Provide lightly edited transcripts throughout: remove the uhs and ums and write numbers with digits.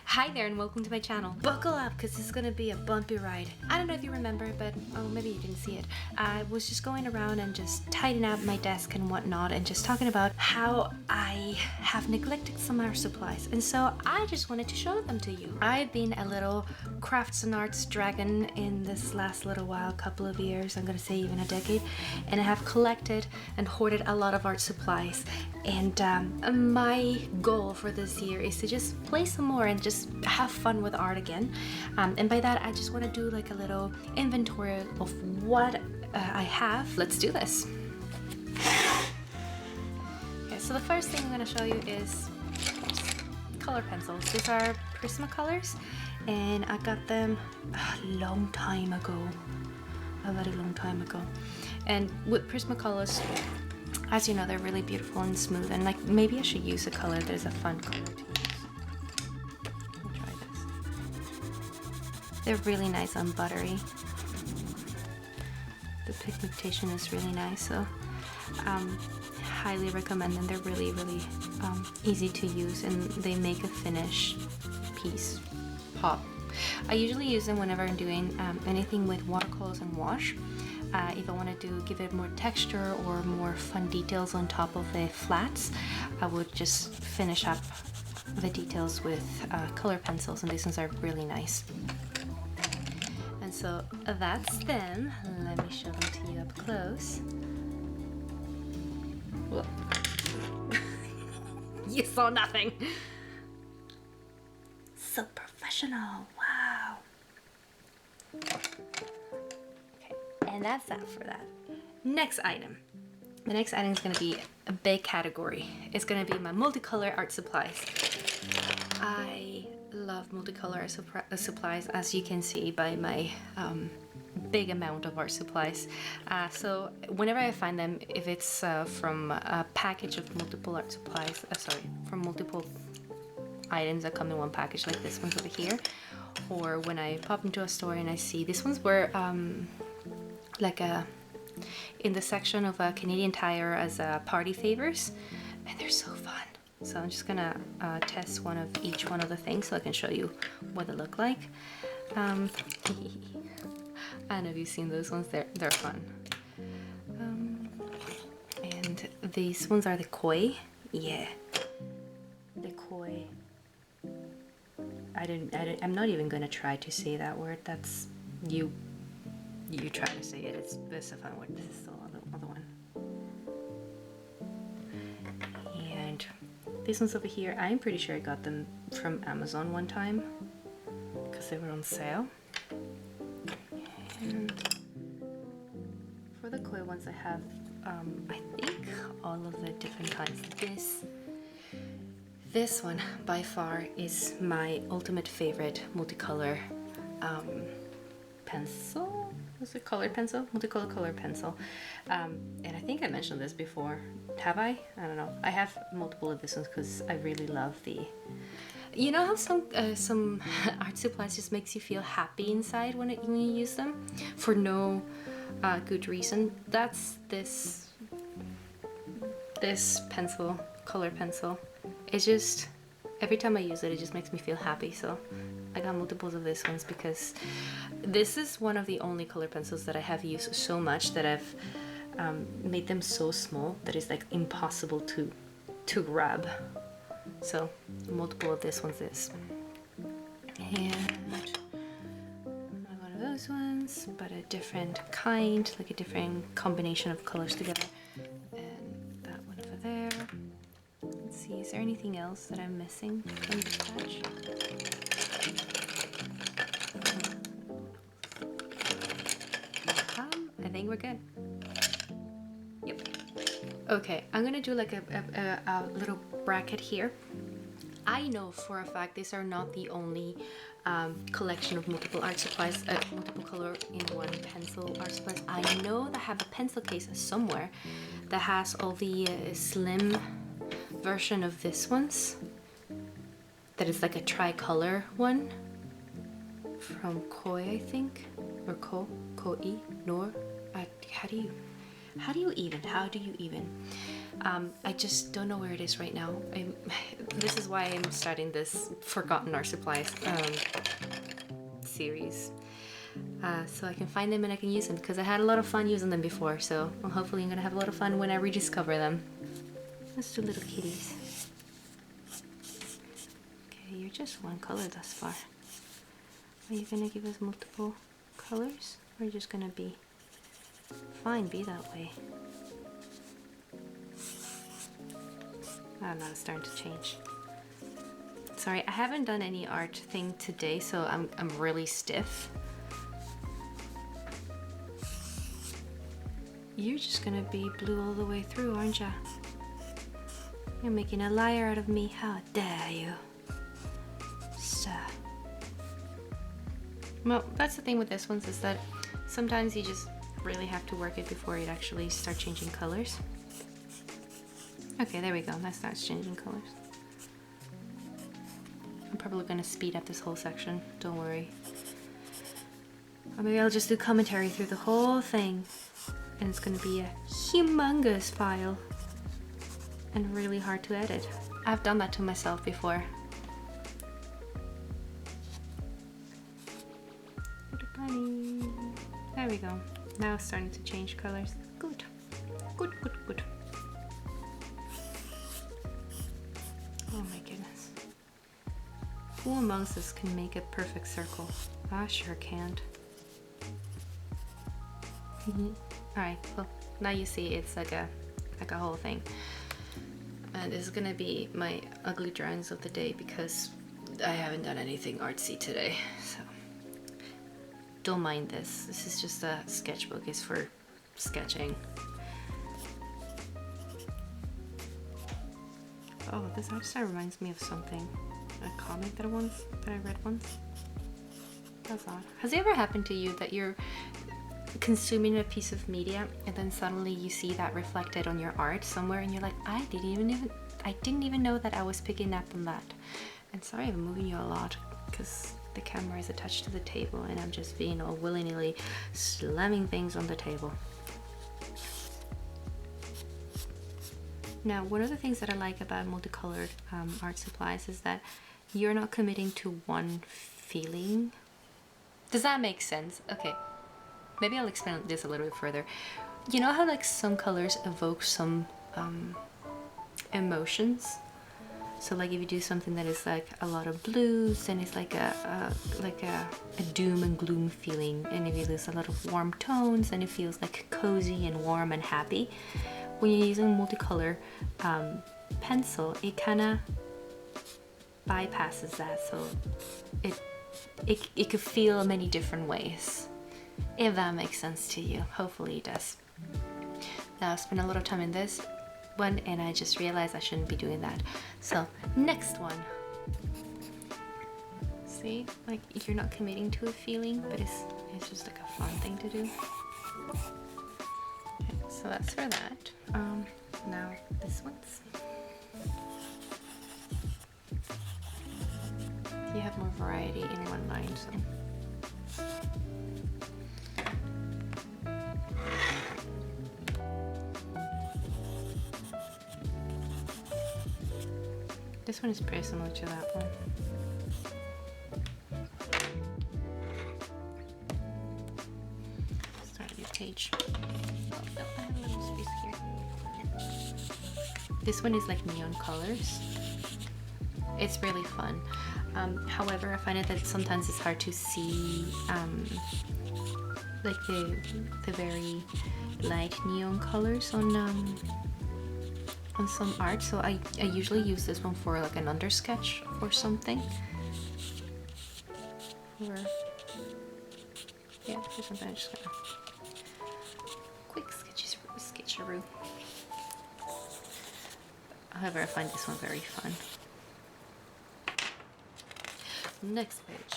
Hi there and welcome to my channel. Buckle up because this is going to be a bumpy ride. I don't know if you remember, but oh, maybe you didn't see it. I was just going around and just tidying up my desk and whatnot and just talking about how I have neglected some art supplies, and so I just wanted to show them to you. I've been a little crafts and arts dragon in this last little while, couple of years, I'm going to say even a decade, and I have collected and hoarded a lot of art supplies. And my goal for this year is to just play some more and just have fun with art again. And by that, I just want to do like a little inventory of what I have. Let's do this. Okay, so the first thing I'm going to show you is color pencils. These are Prismacolors, and I got them a long time ago. A very long time ago. And with Prismacolors, as you know, they're really beautiful and smooth, and like maybe I should use a color that is a fun color to use. I'll try this. They're really nice and buttery. The pigmentation is really nice, so highly recommend them. They're really easy to use, and they make a finished piece pop. I usually use them whenever I'm doing anything with watercolors and wash. If I want to give it more texture or more fun details on top of the flats, I would just finish up the details with color pencils, and these ones are really nice. And so that's them. Let me show them to you up close. Whoa. You saw nothing. So professional. Wow. And that's that for that. Next item. The next item is going to be a big category. It's going to be my multicolor art supplies. I love multicolor supplies, as you can see by my big amount of art supplies. So whenever I find them, if it's from a package of multiple art supplies, from multiple items that come in one package, like this one's over here, or when I pop into a store and I see these ones were in the section of a Canadian Tire as party favors, and they're so fun. So I'm just gonna test one of each one of the things so I can show you what they look like. I don't know if you've seen those ones. They're fun. And these ones are the koi. Yeah, the koi. I'm not even gonna try to say that word. That's you. You try to say it. It's a fun word. This is the other one. And these ones over here, I'm pretty sure I got them from Amazon one time because they were on sale. And for the koi ones, I have I think all of the different kinds. This one by far is my ultimate favorite multicolor pencil. Was it colored pencil? Multicolor color pencil. And I think I mentioned this before. Have I? I don't know. I have multiple of these ones because I really love the... You know how some art supplies just makes you feel happy inside when you use them for no good reason? That's this pencil, color pencil. It's just, every time I use it, it just makes me feel happy. So I got multiples of these ones because this is one of the only color pencils that I have used so much that I've made them so small that it's like impossible to grab. So multiple of this one's this. And one of those ones, but a different kind, like a different combination of colors together. And that one over there. Let's see, is there anything else that I'm missing from this batch? I think we're good. Yep. Okay, I'm gonna do like a little bracket here. I know for a fact these are not the only collection of multiple art supplies, multiple color in one pencil art supplies. I know that I have a pencil case somewhere that has all the slim version of this ones. That is like a tricolor one from Koi, I think, or Koh-i-Noor. How do you even? I just don't know where it is right now. This is why I'm starting this Forgotten Art Supplies series. So I can find them and I can use them, because I had a lot of fun using them before, so hopefully I'm gonna have a lot of fun when I rediscover them. Let's do little kitties. Okay, you're just one color thus far. Are you gonna give us multiple colors? Or are you just gonna be fine, be that way? Oh no, it's starting to change. Sorry, I haven't done any art thing today, so I'm really stiff. You're just gonna be blue all the way through, aren't ya? You're making a liar out of me. How dare you? So. Well, that's the thing with this ones, is that sometimes you just really have to work it before it actually starts changing colors. Okay, there we go. That starts changing colors. I'm probably gonna speed up this whole section. Don't worry. Or maybe I'll just do commentary through the whole thing. And it's gonna be a humongous file. And really hard to edit. I've done that to myself before. Bunny. There we go. Now it's starting to change colors. Good. Good, good, good. Oh my goodness. Who amongst us can make a perfect circle? I sure can't. Alright, well, now you see it's like a whole thing. And this is gonna be my ugly drawings of the day, because I haven't done anything artsy today, so don't mind this. This is just a sketchbook. It's for sketching. Oh, this art style reminds me of something. A comic that I read once. That's odd. Has it ever happened to you that you're consuming a piece of media and then suddenly you see that reflected on your art somewhere and you're like, I didn't even know that I was picking up on that. And sorry I'm moving you a lot because the camera is attached to the table and I'm just being all willy-nilly slamming things on the table. Now, one of the things that I like about multicolored art supplies is that you're not committing to one feeling. Does that make sense? Okay, maybe I'll explain this a little bit further. You know how like some colors evoke some emotions? So like if you do something that is like a lot of blues, then it's like a doom and gloom feeling. And if you use a lot of warm tones, then it feels like cozy and warm and happy. When you're using multicolor pencil, it kind of bypasses that, so it could feel many different ways, if that makes sense to you. Hopefully it does. Now I've spent a lot of time in this one and I just realized I shouldn't be doing that. So next one. See, like you're not committing to a feeling, but it's just like a fun thing to do. Okay, so that's for that. Now this one's. You have more variety in one line, so. This one is pretty similar to that one. Start a new page. Oh no, I have a little space here. This one is like neon colors. It's really fun. However, I find it that sometimes it's hard to see like the very light neon colors on some art. So I usually use this one for like an undersketch or something. Or yeah, for something I'm just gonna quick sketcheroo. However, I find this one very fun. Next page.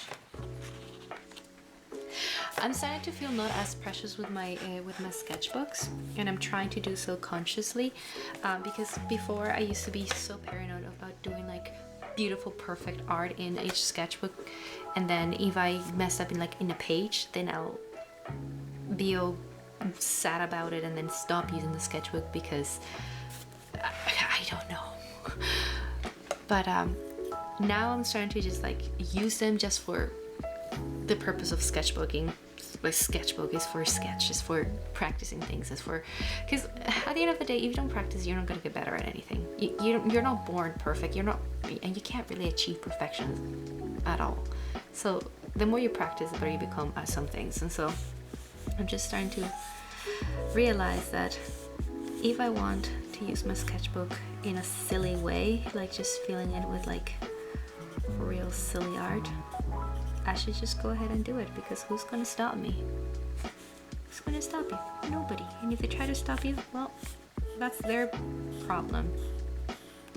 I'm starting to feel not as precious with my sketchbooks, and I'm trying to do so consciously because before I used to be so paranoid about doing like beautiful perfect art in each sketchbook, and then if I mess up in a page, then I'll be all sad about it and then stop using the sketchbook because don't know. But now I'm starting to just like use them just for the purpose of sketchbooking. Like sketchbook is for sketch, is for practicing things, is for, because at the end of the day, if you don't practice, you're not going to get better at anything. You're not born perfect. You're not, and you can't really achieve perfection at all. So the more you practice, the better you become at some things. And so I'm just starting to realize that if I want to use my sketchbook in a silly way, like just filling it with like real silly art, I should just go ahead and do it, because who's gonna stop me? Who's gonna stop you? Nobody. And if they try to stop you, well, that's their problem.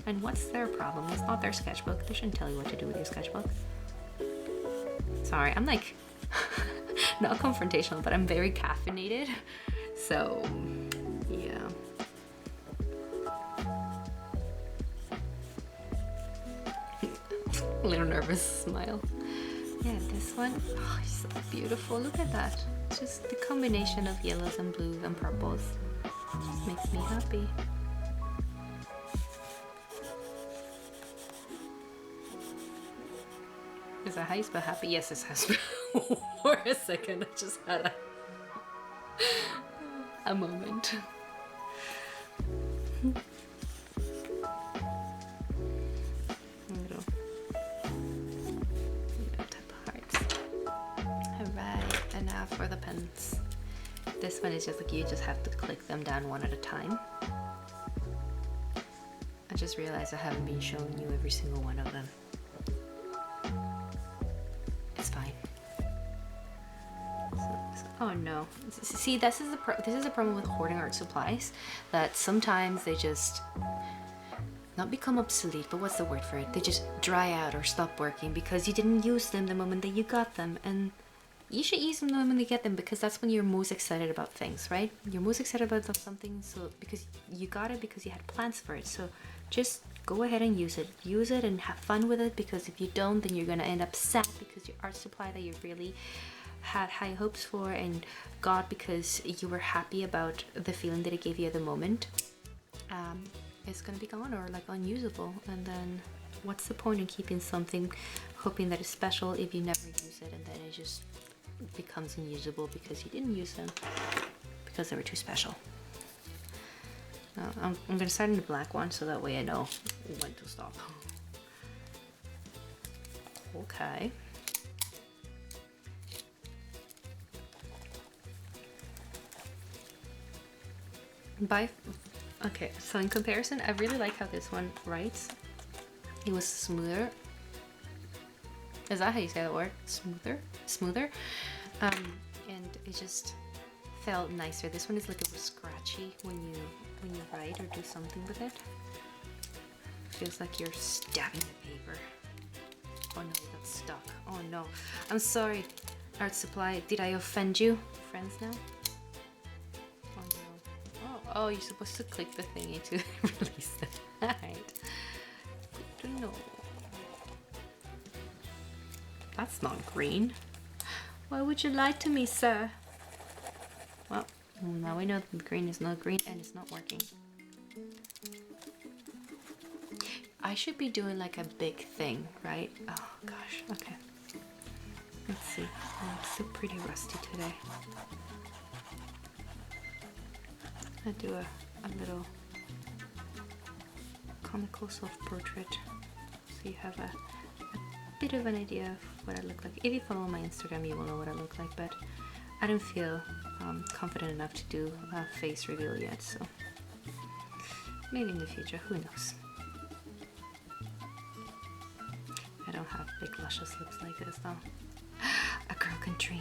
And what's their problem? It's not their sketchbook. They shouldn't tell you what to do with your sketchbook. Sorry, I'm like not confrontational, but I'm very caffeinated. So yeah. A little nervous smile. Yeah, this one, oh, it's so beautiful. Look at that. It's just the combination of yellows and blues and purples. Just makes me happy. Is that how you spell happy? Yes, it's how you spell. For a second, I just had a moment. For the pens, this one is just like you just have to click them down one at a time. I just realized I haven't been showing you every single one of them. It's fine. Oh no! See, this is a problem with hoarding art supplies, that sometimes they just not become obsolete, but what's the word for it? They just dry out or stop working because you didn't use them the moment that you got them. And you should use them the moment you get them, because that's when you're most excited about things, right? You're most excited about something, so because you got it because you had plans for it. So just go ahead and use it and have fun with it, because if you don't, then you're gonna end up sad because your art supply that you really had high hopes for and got because you were happy about the feeling that it gave you at the moment, it's gonna be gone or like unusable. And then what's the point in keeping something hoping that it's special if you never use it, and then it just becomes unusable because you didn't use them because they were too special. I'm gonna start in the black one so that way I know when to stop. Okay. Okay, so in comparison, I really like how this one writes. It was smoother. Is that how you say that word? Smoother. And it just felt nicer. This one is like a bit scratchy when you write or do something with it. Feels like you're stabbing the paper. Oh no, it got stuck. Oh no. I'm sorry, art supply. Did I offend you? Friends now? Oh no. Oh, you're supposed to click the thingy to release it. Alright. Good to know. That's not green. Why would you lie to me, sir? Well, now we know that green is not green and it's not working. I should be doing like a big thing, right? Oh gosh, okay. Let's see. I'm still pretty rusty today. I do a little comical self-portrait so you have a bit of an idea of what I look like. If you follow my Instagram, you will know what I look like, but I don't feel confident enough to do a face reveal yet, so maybe in the future, who knows. I don't have big luscious lips like this though. A girl can dream.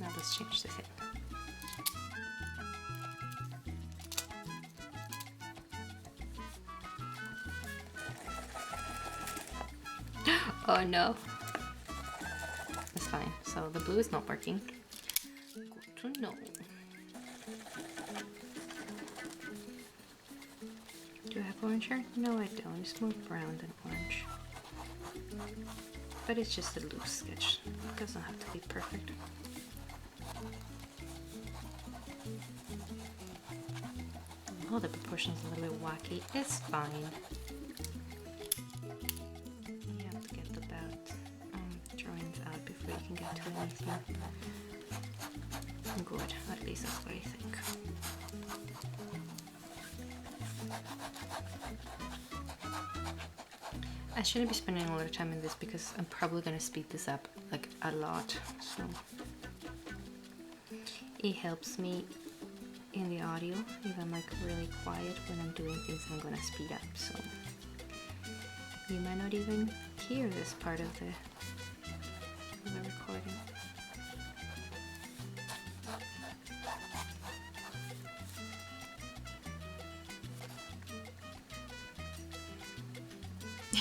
Now let's change the fit. Oh no. It's fine. So the blue is not working. Good to know. Do I have orange here? No, I don't. It's more brown than orange. But it's just a loose sketch. It doesn't have to be perfect. Oh, the proportions are a little bit wacky. It's fine. You have to get the bad drawings out before you can get to anything. Good, at least that's what I think. I shouldn't be spending a lot of time in this because I'm probably gonna speed this up like a lot, so it helps me in the audio if I'm like really quiet when I'm doing things I'm gonna speed up, so you might not even hear this part of the recording.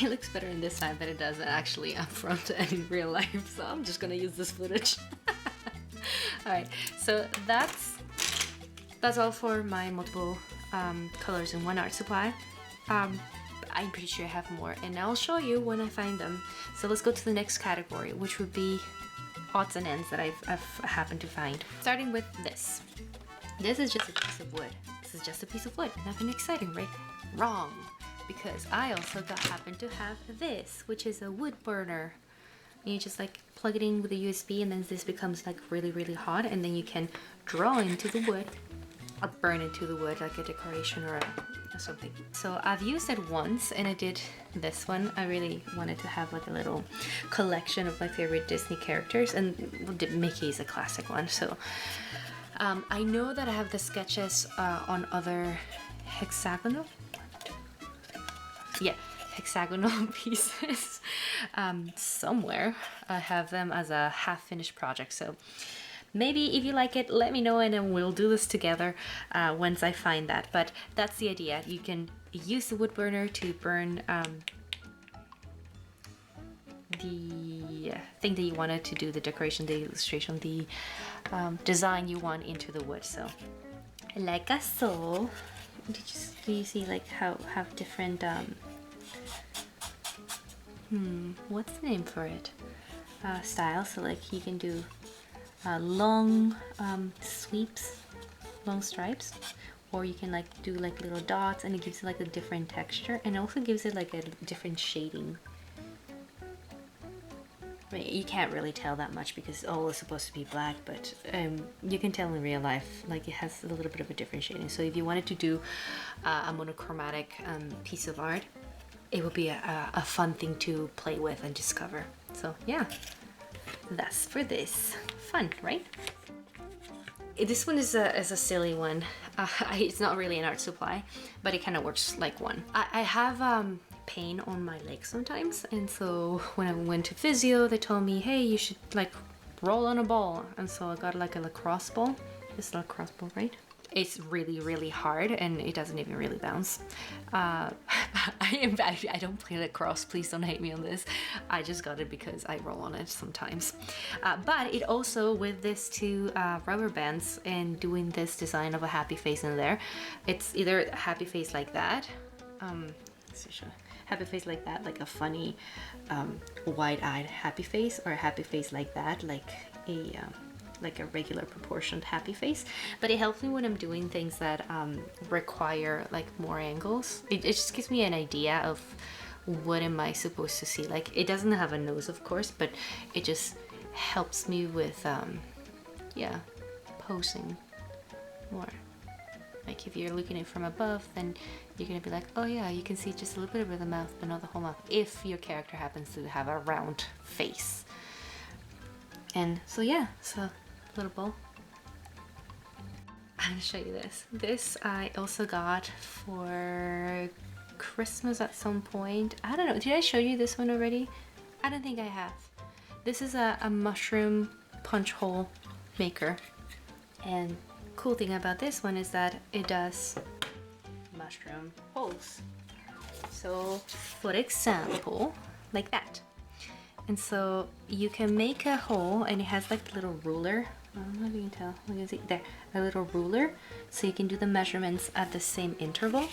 It looks better on this side, but it doesn't actually up front and in real life, so I'm just gonna use this footage. Alright, so that's all for my multiple colors in one art supply. I'm pretty sure I have more, and I'll show you when I find them. So let's go to the next category, which would be odds and ends that I've happened to find. Starting with this. This is just a piece of wood. This is just a piece of wood. Nothing exciting, right? Wrong. Because I also happen to have this, which is a wood burner. And you just like plug it in with a USB, and then this becomes like really, really hot, and then you can draw into the wood or burn into the wood like a decoration or something. So I've used it once, and I did this one. I really wanted to have like a little collection of my favorite Disney characters, and Mickey is a classic one. So I know that I have the sketches on other hexagonal pieces somewhere. I have them as a half-finished project, so maybe if you like it, let me know, and then we'll do this together once I find that. But that's the idea. You can use the wood burner to burn the thing that you wanted to do, the decoration, the illustration, the design you want into the wood. So like I saw, do you see like how different what's the name for it, style? So like you can do long sweeps, long stripes, or you can like do like little dots, and it gives it like a different texture, and also gives it like a different shading. I mean, you can't really tell that much because all is supposed to be black, but you can tell in real life, like it has a little bit of a different shading. So if you wanted to do a monochromatic piece of art, it would be a fun thing to play with and discover. So yeah, that's for this. Fun, right? This one is a silly one. It's not really an art supply, but it kind of works like one. I have pain on my legs sometimes, and so when I went to physio, they told me, hey, you should like roll on a ball, and so I got like a lacrosse ball. It's a lacrosse ball, right? It's really, really hard, and it doesn't even really bounce. I don't play lacrosse, please don't hate me on this. I just got it because I roll on it sometimes. But it also, with this two rubber bands and doing this design of a happy face in there, it's either a happy face like that, happy face like that, like a funny wide-eyed happy face, or a happy face like that, like a regular proportioned happy face. But it helps me when I'm doing things that require like more angles. It just gives me an idea of what am I supposed to see. Like, it doesn't have a nose, of course, but it just helps me with yeah, posing more. Like if you're looking at it from above, then you're gonna be like, oh yeah, you can see just a little bit of the mouth, but not the whole mouth, if your character happens to have a round face. And so yeah, so little bowl. I'm gonna show you this. This I also got for Christmas at some point. I don't know, did I show you this one already? I don't think I have. This is a mushroom punch hole maker. And cool thing about this one is that it does mushroom holes. So for example, like that. And so you can make a hole, and it has like a little ruler. I don't know if you can tell. You can see there, a little ruler, so you can do the measurements at the same interval.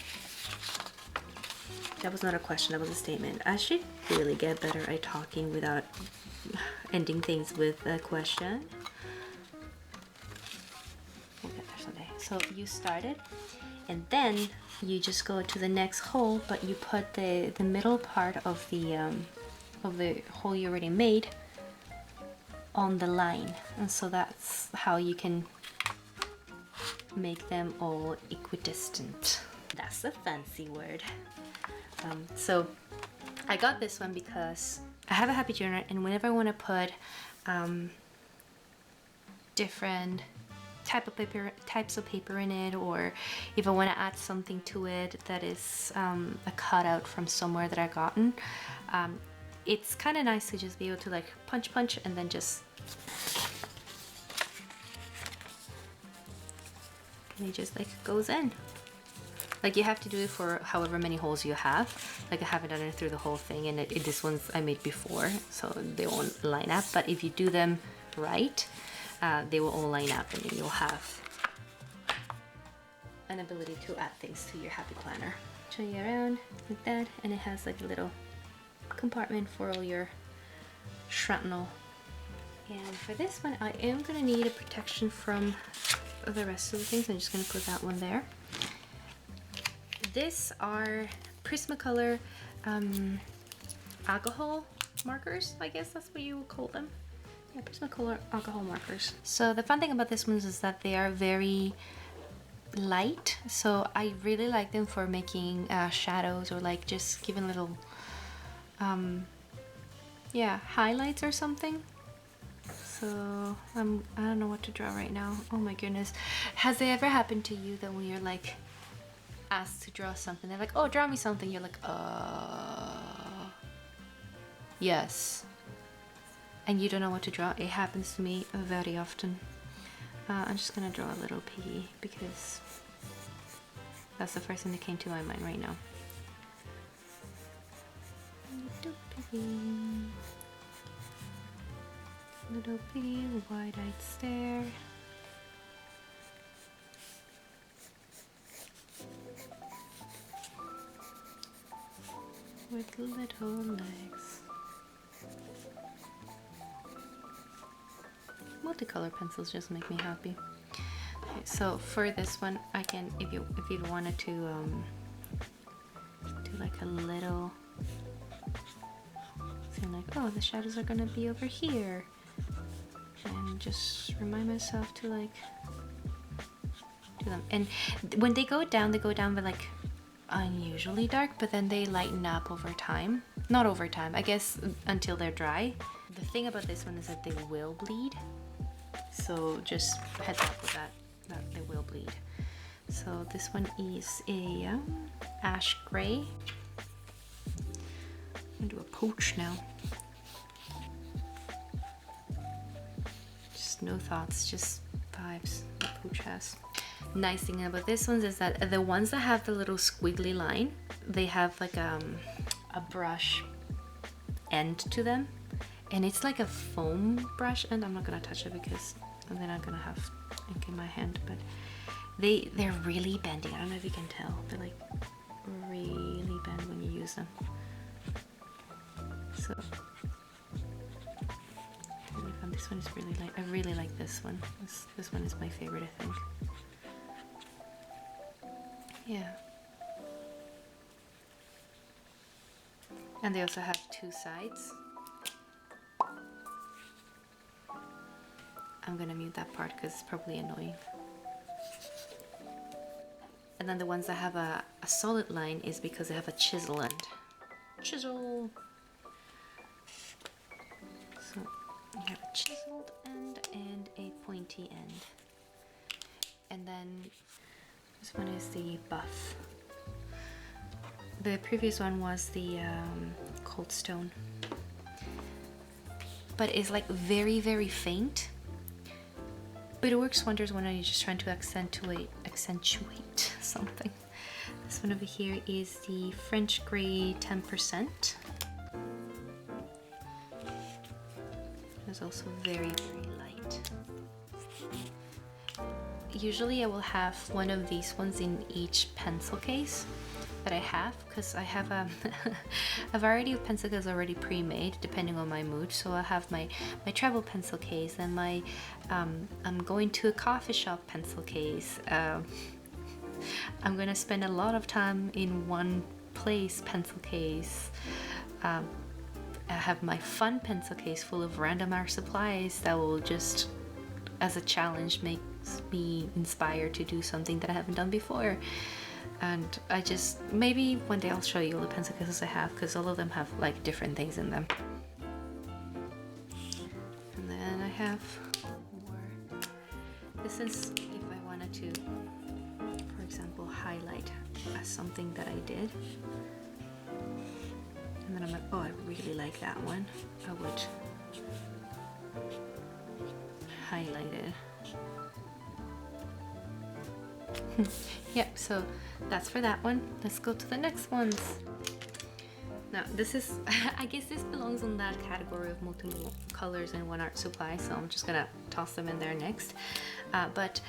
That was not a question, that was a statement. I should really get better at talking without ending things with a question. We'll get there someday. So you started, And then you just go to the next hole, but you put the middle part of the hole you already made on the line, and so that's how you can make them all equidistant. That's a fancy word. So I got this one because I have a happy journal, and whenever I want to put different types of paper in it, or if I want to add something to it that is a cutout from somewhere that I've gotten, it's kind of nice to just be able to like punch and then just and it just like goes in. Like you have to do it for however many holes you have. Like I haven't done it through the whole thing, and this one's I made before, so they won't line up. But if you do them right, they will all line up, and then you'll have an ability to add things to your happy planner. Show you around like that, and it has like a little compartment for all your shrapnel. And for this one, I am gonna need a protection from the rest of the things. I'm just gonna put that one there. This are Prismacolor alcohol markers, I guess that's what you would call them. Yeah, Prismacolor alcohol markers. So the fun thing about this ones is that they are very light, so I really like them for making shadows, or like just giving little yeah, highlights or something. So I don't know what to draw right now. Oh my goodness. Has it ever happened to you that when you're like asked to draw something, they're like, oh, draw me something, you're like, yes, and you don't know what to draw? It happens to me very often. I'm just gonna draw a little piggy because that's the first thing that came to my mind right now. Little piggy, wide-eyed stare. With little legs. Multicolor pencils just make me happy. Okay, so for this one, I can, if you wanted to do like a little thing, like, oh, the shadows are gonna be over here, and just remind myself to like do them. And when they go down by like unusually dark, but then they lighten up over time. Not over time, I guess, until they're dry. The thing about this one is that they will bleed, so just heads up with that they will bleed. So this one is a ash gray. I'm gonna do a pooch now. Just no thoughts, just vibes the pooch has. Nice thing about this ones is that the ones that have the little squiggly line, they have like a brush end to them, and it's like a foam brush, and I'm not gonna touch it because then I'm gonna have ink in my hand, but they're really bendy. I don't know if you can tell, they're like really bend when you use them. So really fun. This one is really light. I really like this one. This one is my favorite, I think. Yeah. And they also have two sides. I'm gonna mute that part because it's probably annoying. And then the ones that have a solid line is because they have a chisel end. Chisel! So you have a chiseled end and a pointy end. And then this one is the buff. The previous one was the cold stone. But it's like very, very faint. But it works wonders when you're just trying to accentuate something. This one over here is the French Gray 10%. It's also very, very light. Usually I will have one of these ones in each pencil case that I have, because I have a variety of pencil cases already pre-made depending on my mood. So I have my travel pencil case, and my I'm going to a coffee shop pencil case, I'm gonna spend a lot of time in one place pencil case. I have my fun pencil case full of random art supplies that will just, as a challenge, makes me inspired to do something that I haven't done before. And I just, maybe one day I'll show you all the pencil cases I have, because all of them have like different things in them. And then I have more. This is if I wanted to, for example, highlight something that I did. And then I'm like, oh, I really like that one. I would highlight it. Yep, so that's for that one. Let's go to the next ones. Now this is, I guess this belongs in that category of multiple colors in one art supply, so I'm just gonna toss them in there next. But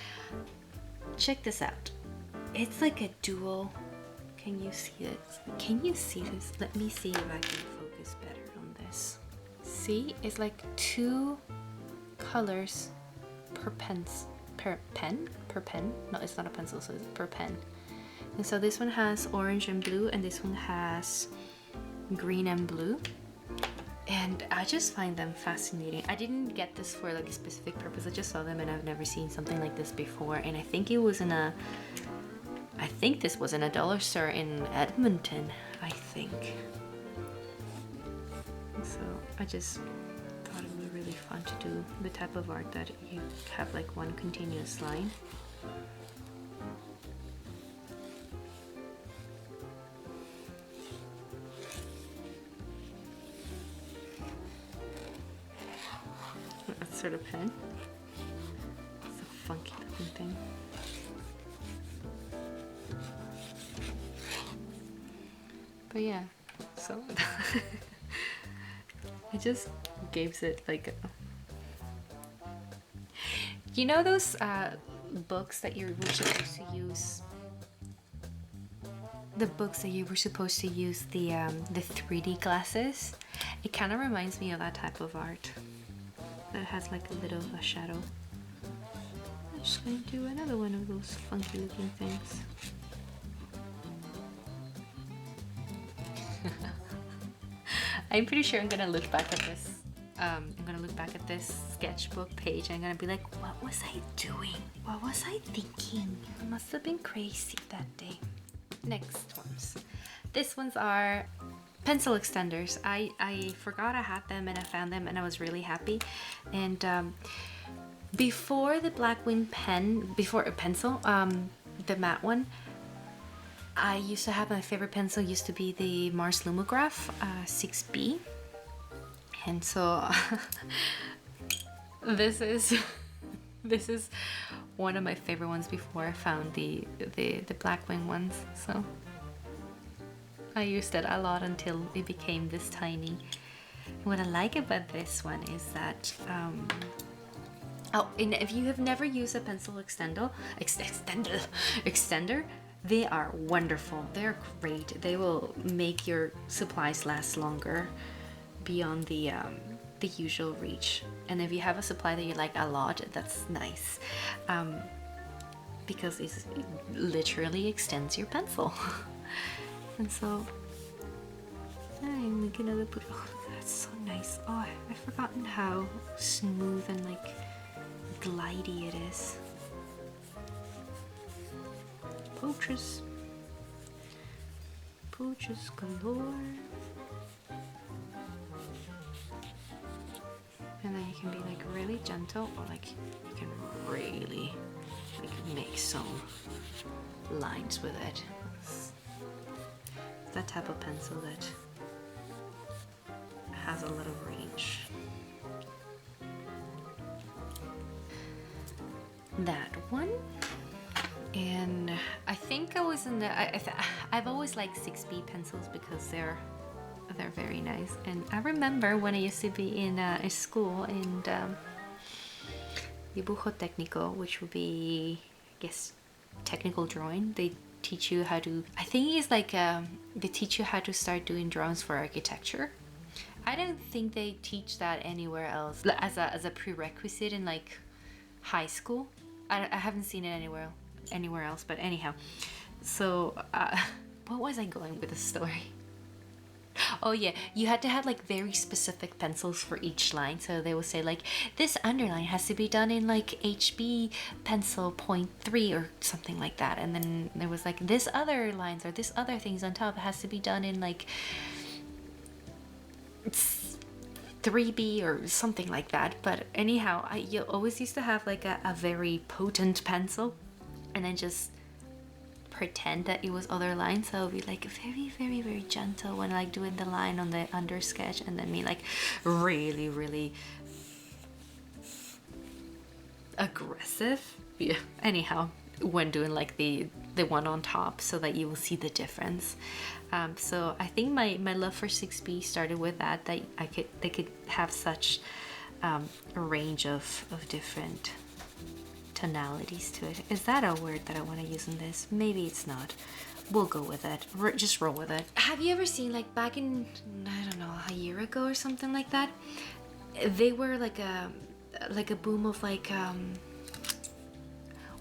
check this out. It's like a dual. Can you see it? Can you see this? Let me see if I can focus better on this. See, it's like 2 colors per pen. No, it's not a pencil, so it's per pen. And so this one has orange and blue, and this one has green and blue. And I just find them fascinating. I didn't get this for like a specific purpose. I just saw them and I've never seen something like this before. And I think it was in a, I think this was in a dollar store in Edmonton, I think. So I just thought it would be really fun to do the type of art that you have like one continuous line. That sort of pen. It's a funky looking thing. But yeah, so it just gives it like a, you know those books that you were supposed to use, the books that you were supposed to use the 3D glasses? It kind of reminds me of that type of art that has like a little of a shadow. I'm just gonna do another one of those funky looking things. I'm pretty sure I'm gonna look back at this. I'm gonna look back at this sketchbook page and I'm gonna be like, what was I doing? What was I thinking? I must have been crazy that day. Next ones. These ones are pencil extenders. I forgot I had them and I found them and I was really happy. And before the Blackwing pen, before a pencil, the matte one, I used to have, my favorite pencil used to be the Mars Lumograph 6B. And so this is one of my favorite ones before I found the Blackwing ones. So I used it a lot until it became this tiny. What I like about this one is that and if you have never used a pencil extender, they are wonderful. They're great. They will make your supplies last longer beyond the usual reach. And if you have a supply that you like a lot, that's nice, because it literally extends your pencil. And so I'm gonna put, oh, that's so nice. Oh, I've forgotten how smooth and like glidey it is. Pooches galore. And then you can be like really gentle, or like you can really like make some lines with it. It's that type of pencil that has a lot of range. That one. And I think I was in the, I've always liked 6B pencils because they're very nice. And I remember when I used to be in a school in dibujo técnico, which would be, I guess, technical drawing. They teach you how to, I think it's like they teach you how to start doing drawings for architecture. I don't think they teach that anywhere else as a prerequisite in like high school. I haven't seen it anywhere anywhere else, but anyhow. So what was I going with the story? Oh yeah, you had to have like very specific pencils for each line. So they will say like, this underline has to be done in like HB pencil 0.3 or something like that. And then there was like, this other lines or this other things on top has to be done in like 3B or something like that. But anyhow, you always used to have like a very potent pencil and then just pretend that it was other lines. So it would be like very, very, very gentle when like doing the line on the under sketch, and then me like really, really aggressive. Yeah. Anyhow, when doing like the one on top, so that you will see the difference. So I think my love for 6B started with that they could have such a range of different tonalities to it. Is that a word that I want to use in this? Maybe it's not. We'll go with it. Just roll with it. Have you ever seen like back in, I don't know, a year ago or something like that? They were like a boom of like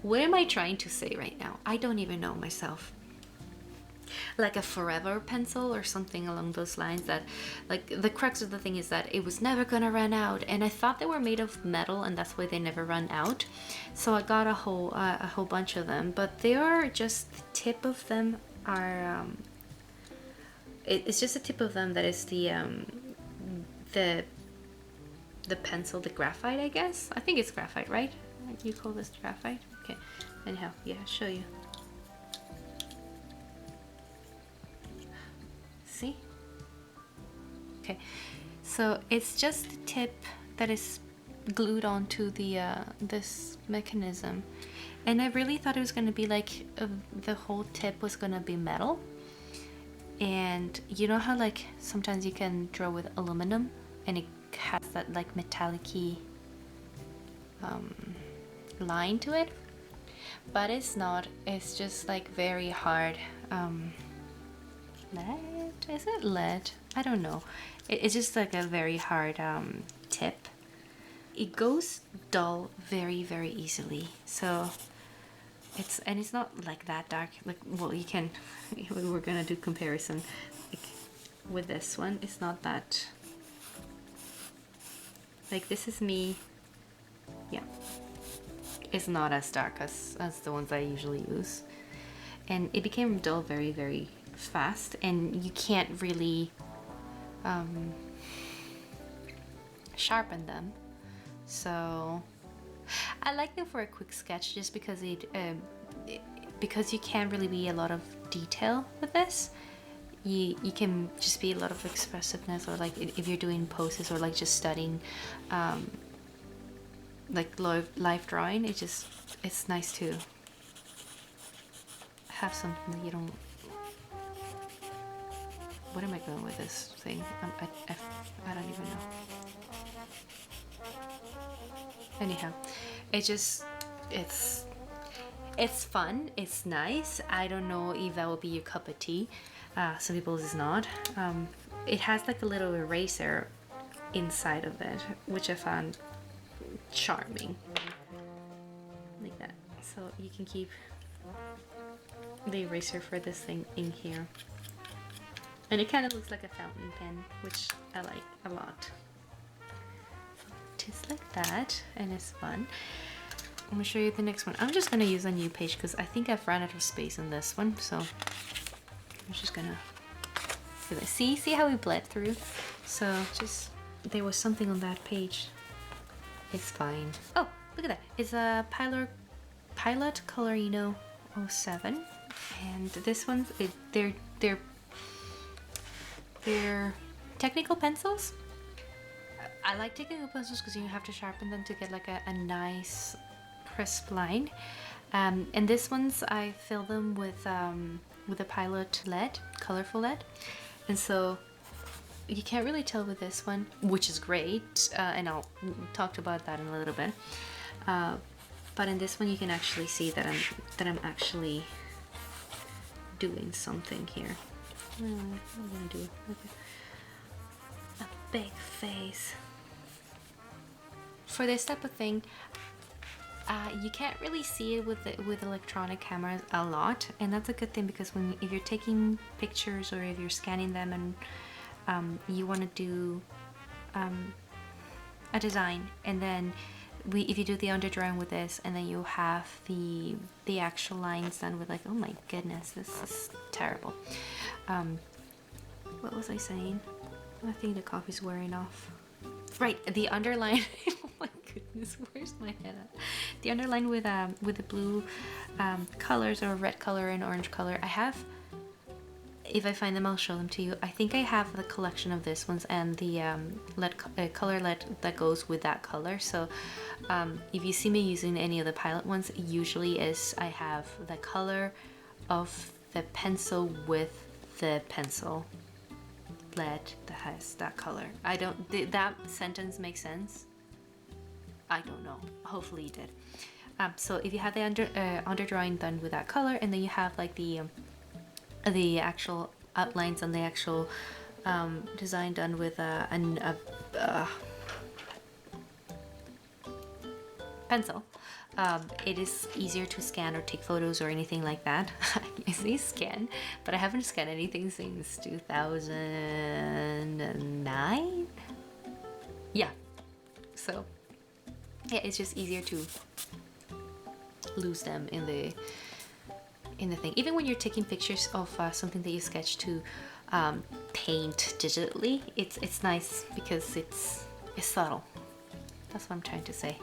what am I trying to say right now? I don't even know myself. Like a forever pencil or something along those lines, that like the crux of the thing is that it was never gonna run out, and I thought they were made of metal and that's why they never run out. So I got a whole bunch of them, but they are just the tip of them are it's just the tip of them that is the pencil, the graphite, I guess. I think it's graphite, right? You call this graphite? Okay. Anyhow, yeah, I'll show you. See? Okay, so it's just the tip that is glued onto the this mechanism, and I really thought it was going to be like the whole tip was going to be metal. And you know how like sometimes you can draw with aluminum and it has that like metallic-y line to it, but it's not. It's just like very hard lead? Is it lead? I don't know. It's just like a very hard tip. It goes dull very, very easily. So it's not like that dark. Like, well, you can. We're gonna do comparison. Like with this one, it's not that. Like this is me. Yeah. It's not as dark as the ones I usually use, and it became dull very, very fast, and you can't really sharpen them. So I like them for a quick sketch, just because because you can't really be a lot of detail with this. You can just be a lot of expressiveness, or like if you're doing poses or like just studying like live drawing, it's nice to have something that you don't. What am I going with this thing? I don't even know. Anyhow, it's fun, it's nice. I don't know if that will be your cup of tea. Some people it's not. It has like a little eraser inside of it, which I found charming. Like that. So you can keep the eraser for this thing in here. And it kind of looks like a fountain pen, which I like a lot. So just like that, and it's fun. I'm gonna show you the next one. I'm just gonna use a new page because I think I've run out of space in this one. So I'm just gonna do this. See how we bled through? So just, there was something on that page. It's fine. Oh, look at that. It's a Pilot Colorino 07. And this one's, they're technical pencils. I like technical pencils because you have to sharpen them to get like a nice crisp line. And this one's, I fill them with a Pilot lead, colorful lead. And so you can't really tell with this one, which is great, and I'll talk about that in a little bit. But in this one, you can actually see that I'm actually doing something here. What am I gonna do? Okay. A big face. For this type of thing, You can't really see it with electronic cameras a lot, and that's a good thing, because if you're taking pictures or if you're scanning them and you want to do a design, and then if you do the underdrawing with this, and then you have the actual lines done with, like, oh my goodness, this is terrible. What was I saying? I think the coffee's wearing off. Right, the underline. Oh my goodness, where's my head at? The underline with the blue colors, or red color and orange color. I have, if I find them, I'll show them to you. I think I have the collection of this ones, and the color lead that goes with that color. So if you see me using any of the pilot ones, usually is I have the color of the pencil with the pencil lead that has that color. I don't, that sentence makes sense? I don't know, hopefully it did. So if you have the underdrawing done with that color, and then you have like the actual outlines and the actual design done with a pencil, it is easier to scan or take photos or anything like that. I say scan, but I haven't scanned anything since 2009. Yeah, so yeah, it's just easier to lose them in the thing. Even when you're taking pictures of something that you sketch to paint digitally, it's nice because it's subtle. That's what I'm trying to say.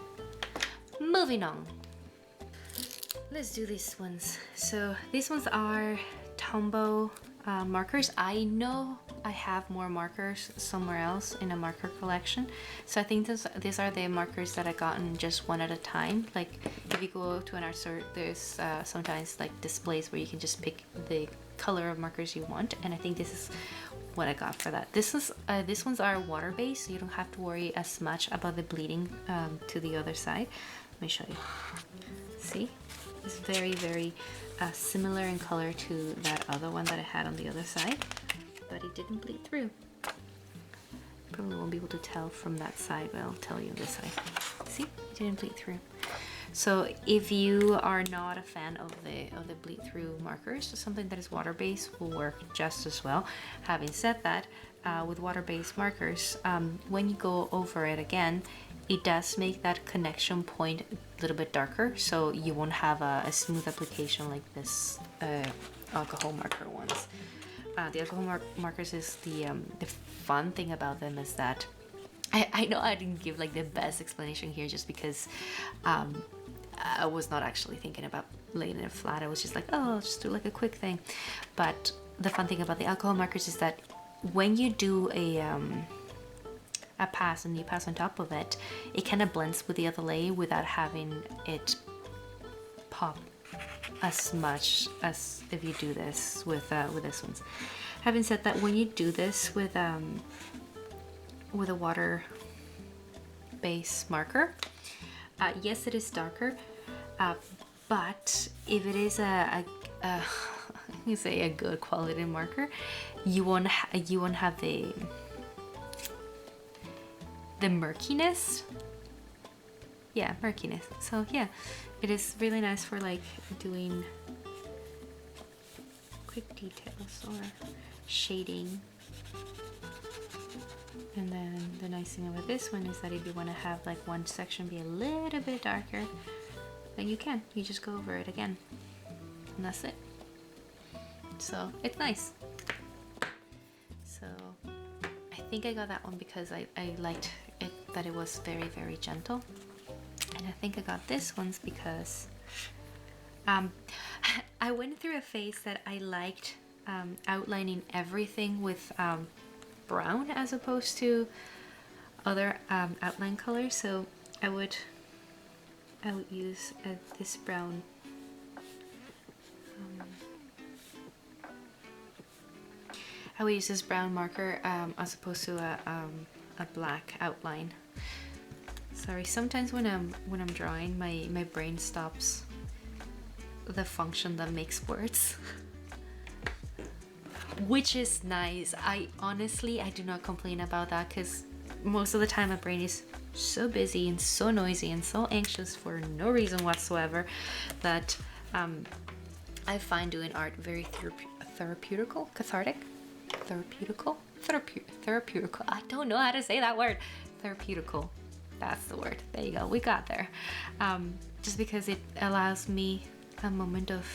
Moving on. Let's do these ones. So these ones are Tombow markers. I know I have more markers somewhere else in a marker collection. So I think these are the markers that I gotten just one at a time. Like if you go to an art store, there's sometimes like displays where you can just pick the color of markers you want. And I think this is what I got for that. These ones are water-based, so you don't have to worry as much about the bleeding to the other side. Let me show you. See? It's very, very similar in color to that other one that I had on the other side, but it didn't bleed through. Probably won't be able to tell from that side, but I'll tell you this side. See? It didn't bleed through. So if you are not a fan of the bleed through markers, something that is water-based will work just as well. Having said that, with water-based markers, when you go over it again, it does make that connection point a little bit darker, so you won't have a smooth application like this alcohol marker ones. The alcohol markers is the fun thing about them is that I know I didn't give like the best explanation here, just because I was not actually thinking about laying it flat. I was just like, oh, I'll just do like a quick thing. But the fun thing about the alcohol markers is that when you do a pass and you pass on top of it, it kind of blends with the other layer without having it pop as much as if you do this with this ones. Having said that, when you do this with a water base marker, yes, it is darker, but if it is you say a good quality marker, you won't have the murkiness. Yeah, murkiness. So yeah, it is really nice for like doing quick details or shading. And then the nice thing about this one is that if you want to have like one section be a little bit darker, then you can. You just go over it again, and that's it. So it's nice. So I think I got that one because I liked it, that it was very, very gentle. And I think I got this ones because I went through a phase that I liked outlining everything with brown as opposed to other outline colors. So I would use this brown I would use this brown marker as opposed to a black outline. Sorry, sometimes when I'm drawing, my brain stops the function that makes words. which is nice. I honestly, I do not complain about that, because most of the time my brain is so busy and so noisy and so anxious for no reason whatsoever that I find doing art very therapeutical, cathartic, therapeutical. I don't know how to say that word. Therapeutical. That's the word. There you go. We got there. Just because it allows me a moment of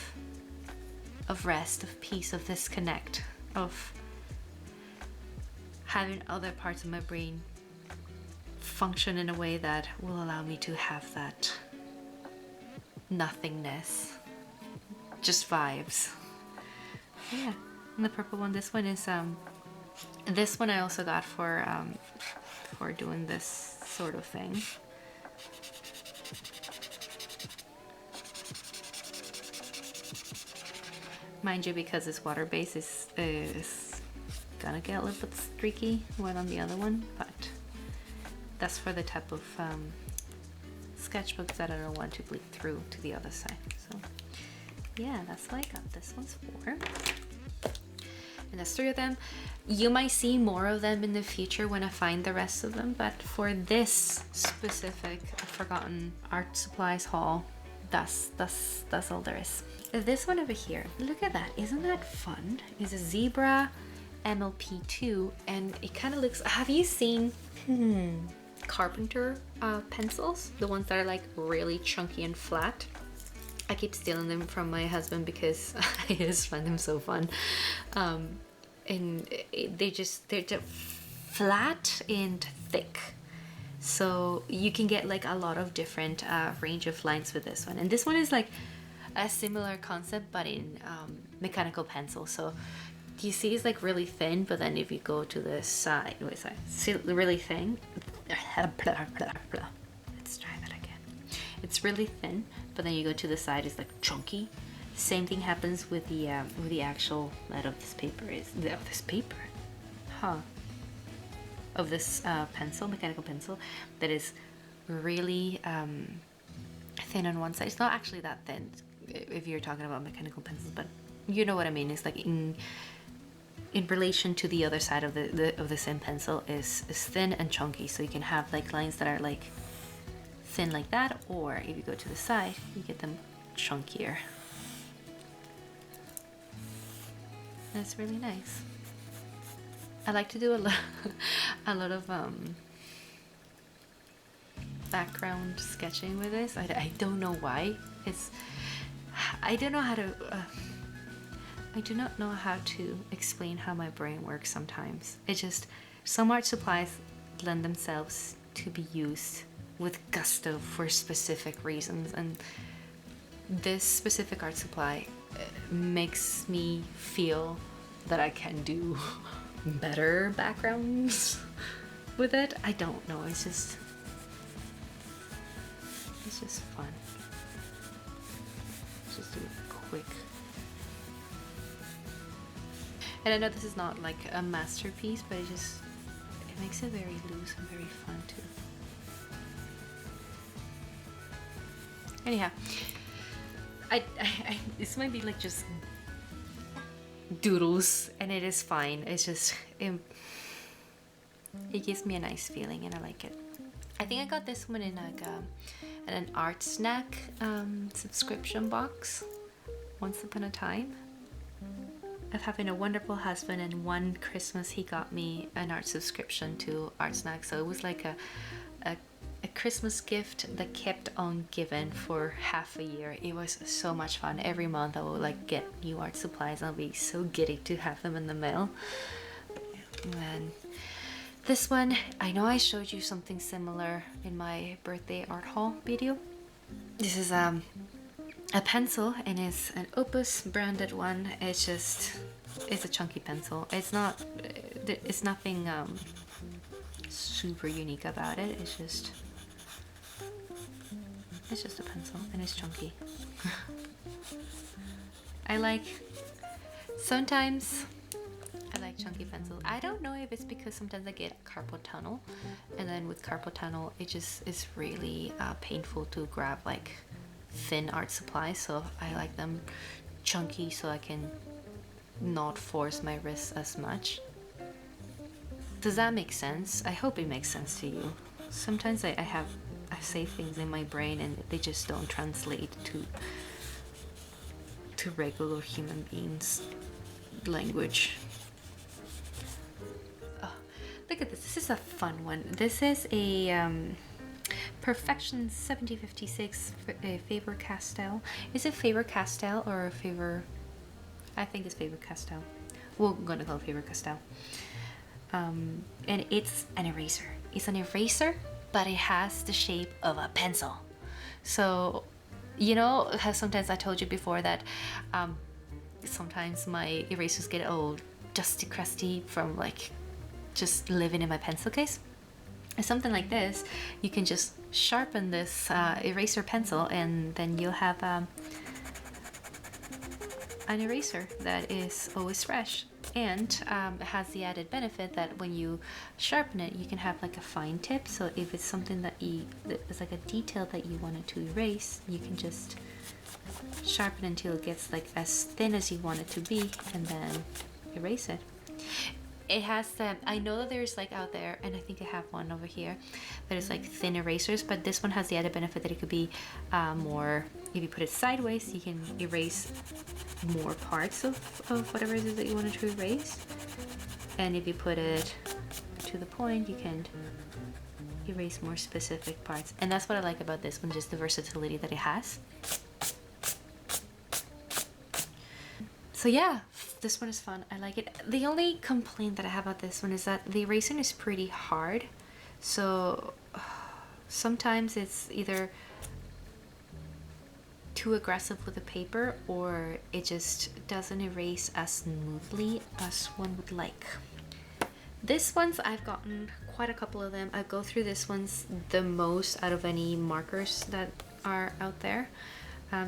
rest, of peace, of disconnect, of having other parts of my brain function in a way that will allow me to have that nothingness, just vibes. Yeah, and the purple one, this one is this one I also got for doing this sort of thing. Mind you, because it's water based, is gonna get a little bit streaky one on the other one, but that's for the type of sketchbooks that I don't want to bleed through to the other side. So yeah, that's what I got this one's for. And there's 3 of them. You might see more of them in the future when I find the rest of them, but for this specific forgotten art supplies haul, that's all there is. This one over here, look at that, isn't that fun? It's a zebra MLP2, and it kind of looks, have you seen carpenter pencils, the ones that are like really chunky and flat? I keep stealing them from my husband because I just find them so fun. And they're just flat and thick, so you can get like a lot of different range of lines with this one. And this one is like a similar concept but in mechanical pencil. So you see it's like really thin, but then if you go to the side, see, really thin. Let's try that again. It's really thin, but then you go to the side, it's like chunky. Same thing happens with the actual lead of this paper of this pencil, mechanical pencil, that is really thin on one side. It's not actually that thin if you're talking about mechanical pencils, but you know what I mean. It's like in relation to the other side of the same pencil is thin and chunky, so you can have like lines that are like thin like that, or if you go to the side you get them chunkier. That's really nice. I like to do a lot of background sketching with this. I don't know why. I don't know how to I do not know how to explain how my brain works sometimes. It just, some art supplies lend themselves to be used with gusto for specific reasons, and this specific art supply makes me feel that I can do better backgrounds with it. I don't know, it's just fun. Let's just do a quick. And I know this is not like a masterpiece, but it makes it very loose and very fun too. Anyhow, I this might be like just doodles, and it is fine. It's just it gives me a nice feeling, and I like it. I think I got this one in like an art snack subscription box once upon a time. Of having a wonderful husband, and one Christmas he got me an art subscription to Art Snack, so it was like a Christmas gift that kept on giving for half a year. It was so much fun. Every month I would like get new art supplies, and I'll be so giddy to have them in the mail. And this one, I know I showed you something similar in my birthday art haul video. This is a pencil, and it's an Opus branded one. It's a chunky pencil. It's nothing super unique about it. It's just a pencil, and it's chunky. Sometimes I like chunky pencils. I don't know if it's because sometimes I get carpal tunnel, and then with carpal tunnel it just is really painful to grab like thin art supplies, so I like them chunky so I can not force my wrists as much. Does that make sense? I hope it makes sense to you. Sometimes I say things in my brain and they just don't translate to regular human beings language. Oh, look at this. This is a fun one. This is a Perfection 7056 Faber-Castell. Is it Faber-Castell or Faber? I think it's Faber-Castell. We're gonna call it Faber-Castell. And it's an eraser. It's an eraser, but it has the shape of a pencil. So, you know how sometimes I told you before that sometimes my erasers get all dusty, crusty from like just living in my pencil case? And something like this, you can just sharpen this eraser pencil, and then you'll have an eraser that is always fresh. And it has the added benefit that when you sharpen it, you can have like a fine tip. So if it's something that it's like a detail that you wanted to erase, you can just sharpen until it gets like as thin as you want it to be, and then erase it. It has the, I know that there's like out there, and I think I have one over here, that is like thin erasers, but this one has the added benefit that it could be more, if you put it sideways, you can erase more parts of whatever it is that you wanted to erase. And if you put it to the point, you can erase more specific parts. And that's what I like about this one, just the versatility that it has. So yeah, this one is fun. I like it. The only complaint that I have about this one is that the erasing is pretty hard. So sometimes it's either too aggressive with the paper, or it just doesn't erase as smoothly as one would like. This one's, I've gotten quite a couple of them. I go through this one's the most out of any markers that are out there.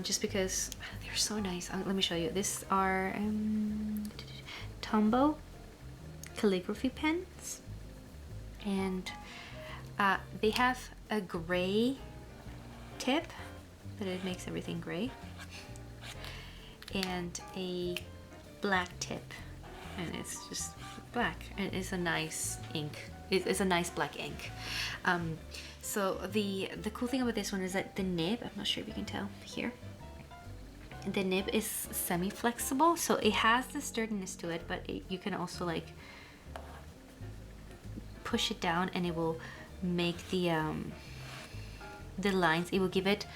Just because they're so nice. Let me show you. These are Tombow calligraphy pens, and they have a gray tip that it makes everything gray, and a black tip, and it's just black, and it's a nice ink. It's a nice black ink. So the cool thing about this one is that the nib, I'm not sure if you can tell here, the nib is semi-flexible, so it has the sturdiness to it, but you can also like push it down, and it will make the lines, it will give it,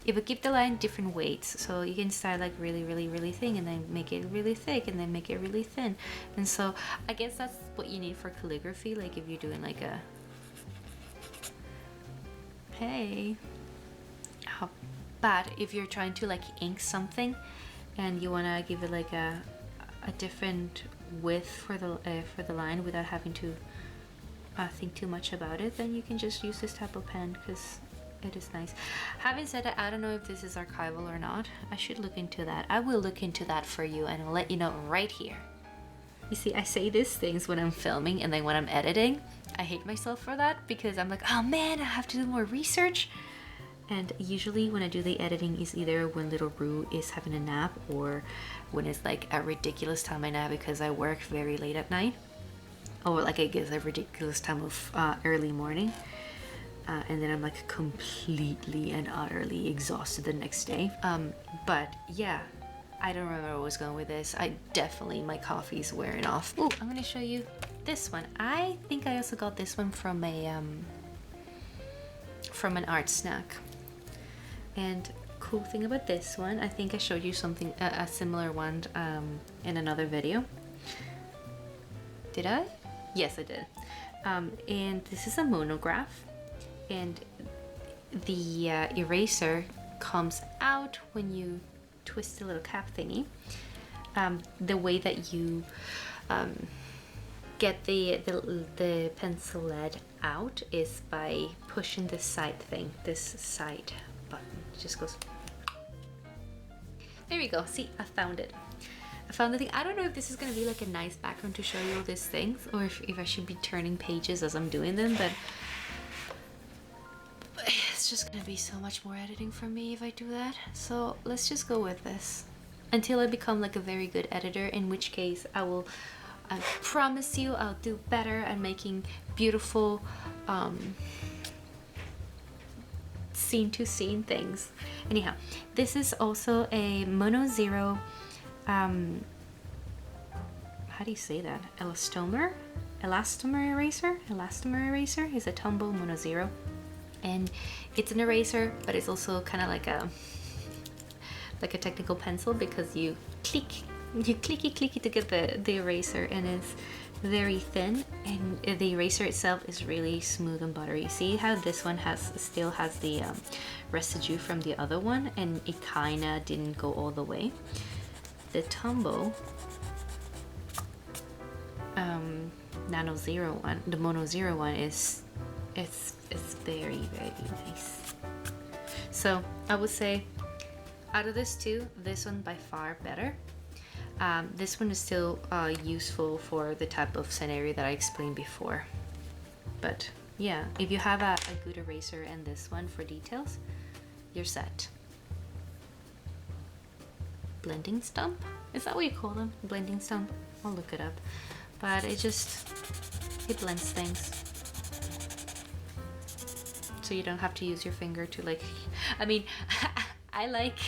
it would give the line different weights. So you can start like really thin, and then make it really thick, and then make it really thin. And so I guess that's what you need for calligraphy, like if you're doing like a, hey, but if you're trying to like ink something and you want to give it like a different width for the line without having to think too much about it, then you can just use this type of pen, because it is nice. Having said that, I don't know if this is archival or not. I should look into that. I will look into that for you, and I'll let you know right here. You see, I say these things when I'm filming, and then when I'm editing, I hate myself for that, because I'm like, oh man, I have to do more research. And usually when I do the editing is either when little Rue is having a nap, or when it's like a ridiculous time I nap because I work very late at night, or like I guess a ridiculous time of early morning. And then I'm like completely and utterly exhausted the next day. But yeah, I don't remember where I was going with this. My coffee's wearing off. Ooh, I'm gonna show you this one. I think I also got this one from an art snack. And cool thing about this one, I think I showed you something, a similar one in another video. Did I? Yes, I did. And this is a monograph. And the eraser comes out when you twist the little cap thingy. The way that you get the pencil lead out is by pushing this side thing, this side button. It just goes. There we go. See, I found it. I found the thing. I don't know if this is gonna be like a nice background to show you all these things, or if I should be turning pages as I'm doing them, but it's just gonna be so much more editing for me if I do that. So let's just go with this until I become like a very good editor, in which case I promise you I'll do better at making beautiful scene to scene things. Anyhow, this is also a Mono Zero, how do you say that? Elastomer eraser is a Tombow Mono Zero, and it's an eraser, but it's also kind of like a technical pencil, because you clicky to get the eraser, and it's very thin, and the eraser itself is really smooth and buttery. See how this one still has the residue from the other one, and it kinda didn't go all the way. The Tombow Nano Zero one, the Mono Zero one, it's very nice. So I would say out of this two, this one by far better. This one is still useful for the type of scenario that I explained before. But yeah, if you have a good eraser and this one for details, you're set. Blending stump? Is that what you call them? Blending stump? I'll look it up. But it blends things. So you don't have to use your finger to like, I mean, I like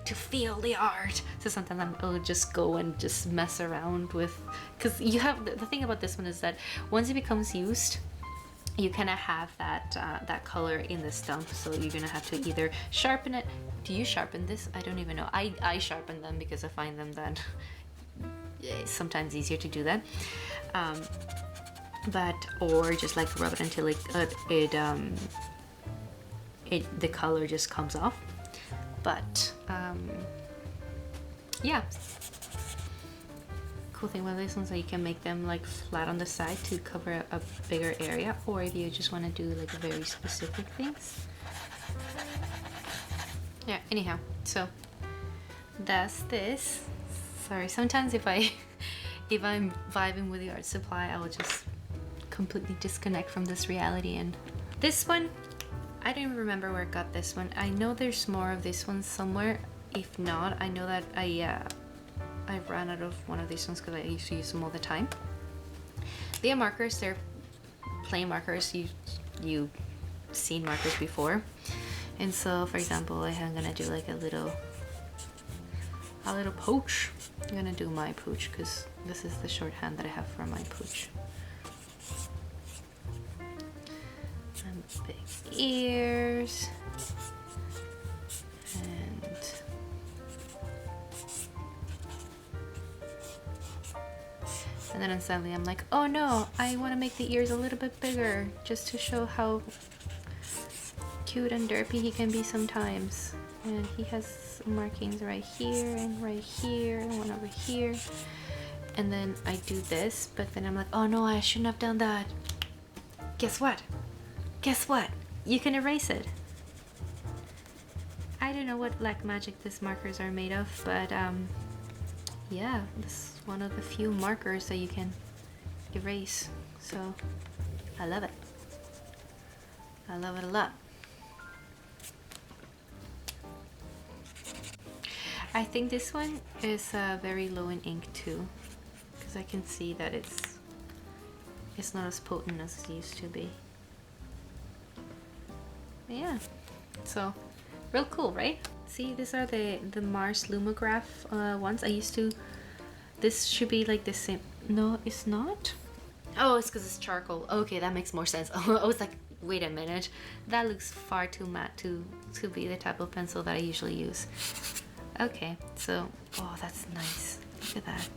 to feel the art. So sometimes I'll just go and just mess around with, because you have, the thing about this one is that once it becomes used, you kind of have that color in the stump. So you're gonna have to either sharpen it. Do you sharpen this? I don't even know. I sharpen them because I find them that it's sometimes easier to do that. Or just like rub it until the color just comes off. But yeah, cool thing about this one is that you can make them like flat on the side to cover a bigger area, or if you just want to do like very specific things. Yeah, anyhow, so that's this. Sorry, sometimes if I'm vibing with the art supply, I will just completely disconnect from this reality. And this one, I don't even remember where I got this one. I know there's more of this one somewhere. If not, I know that I ran out of one of these ones because I used to use them all the time. They are markers. They're plain markers. You've seen markers before. And so, for example, I'm gonna do like a little pooch. I'm gonna do my pooch because this is the shorthand that I have for my pooch. And big ears. And then suddenly I'm like, oh no, I want to make the ears a little bit bigger just to show how cute and derpy he can be sometimes. And he has markings right here and one over here. And then I do this, but then I'm like, oh no, I shouldn't have done that. Guess what? Guess what? You can erase it. I don't know what black magic these markers are made of, but yeah, this is one of the few markers that you can erase. So I love it. I love it a lot. I think this one is very low in ink too, because I can see that it's not as potent as it used to be. But yeah, so real cool, right? See, these are the Mars Lumograph ones. This should be like the same. No, it's not. Oh, it's because it's charcoal. Okay, that makes more sense. I was like, wait a minute, that looks far too matte to be the type of pencil that I usually use. Okay, so, oh, that's nice. Look at that.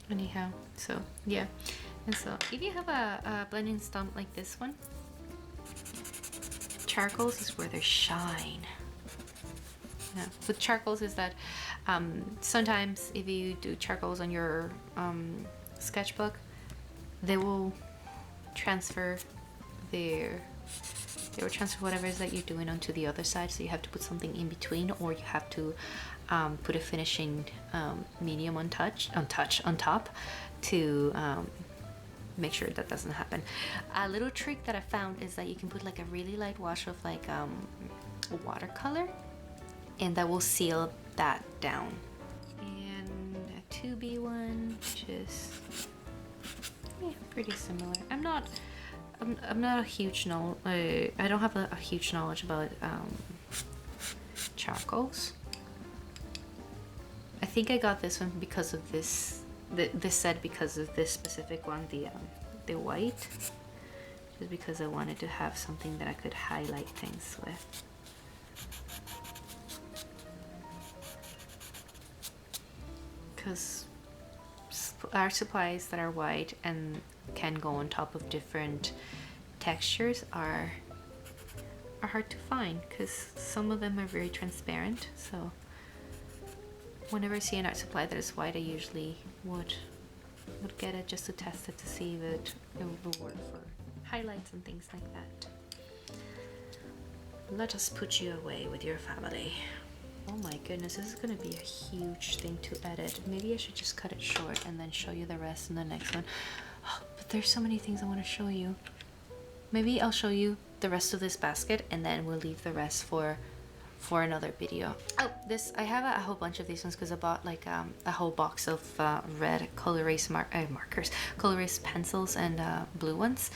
Anyhow, so yeah. And so if you have a blending stump like this one, charcoals is where they shine. Yeah. With charcoals is that sometimes if you do charcoals on your sketchbook, they will transfer whatever it is that you're doing onto the other side, so you have to put something in between, or you have to put a finishing medium on top to make sure that doesn't happen. A little trick that I found is that you can put like a really light wash of like watercolor, and that will seal that down. And a 2B one, which is pretty similar. I'm not a huge I don't have a huge knowledge about charcoals. I think I got this one because of this set, because of this specific one, the white, just because I wanted to have something that I could highlight things with. Because art supplies that are white and can go on top of different textures are hard to find, because some of them are very transparent. So whenever I see an art supply that is white, I usually would get it just to test it, to see if it would work for highlights and things like that. Let us put you away with your family. Oh my goodness, this is gonna be a huge thing to edit. Maybe I should just cut it short and then show you the rest in the next one. Oh, but there's so many things I want to show you. Maybe I'll show you the rest of this basket and then we'll leave the rest for another video. Oh, I have a whole bunch of these ones because I bought like a whole box of red color erase markers, color erase pencils, and blue ones.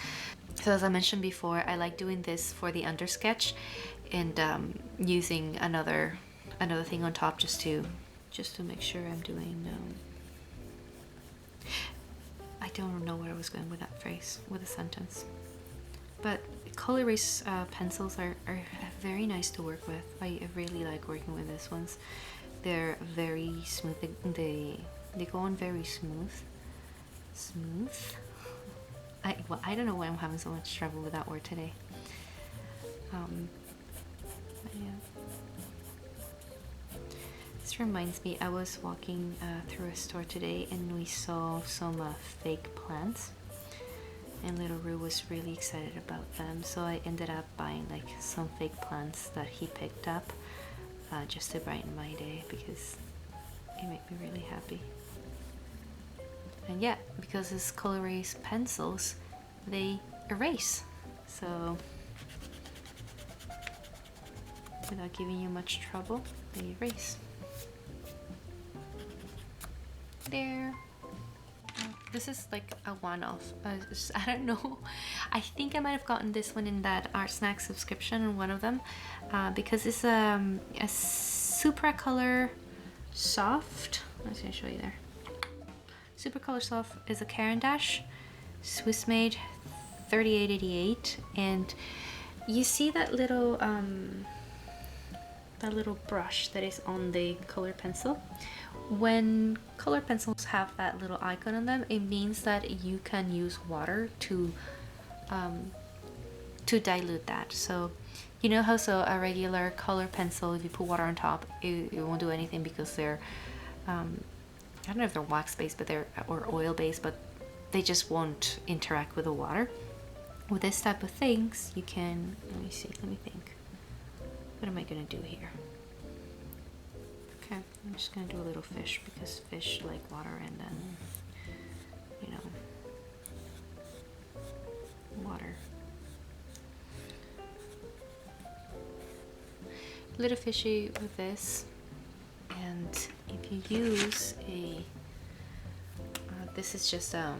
So as I mentioned before, I like doing this for the undersketch and using another thing on top just to make sure I'm doing. I don't know where I was going with that phrase, with a sentence. But color erase pencils are very nice to work with. I really like working with these ones. They're very smooth. They go on very smooth. I don't know why I'm having so much trouble with that word today. Yeah. This reminds me, I was walking through a store today and we saw some fake plants. And little Rue was really excited about them, so I ended up buying like some fake plants that he picked up just to brighten my day, because it made me really happy. And yeah, because it's color erase pencils, they erase, so without giving you much trouble, they erase. There. This is like a one-off. I don't know. I think I might have gotten this one in that Art Snack subscription in one of them, because it's a Supracolor Soft. I was gonna show you there. Supracolor Soft is a Caran d'Ache, Swiss made, 3888, and you see that little brush that is on the color pencil. When color pencils have that little icon on them, it means that you can use water to dilute that. So you know how a regular color pencil, if you put water on top, it won't do anything, because they're I don't know if they're wax based, but or oil based, but they just won't interact with the water. With this type of things, you can, let me think. What am I gonna do here? Okay, I'm just gonna do a little fish, because fish like water, and then, you know, water. Little fishy with this, and if you use this is just a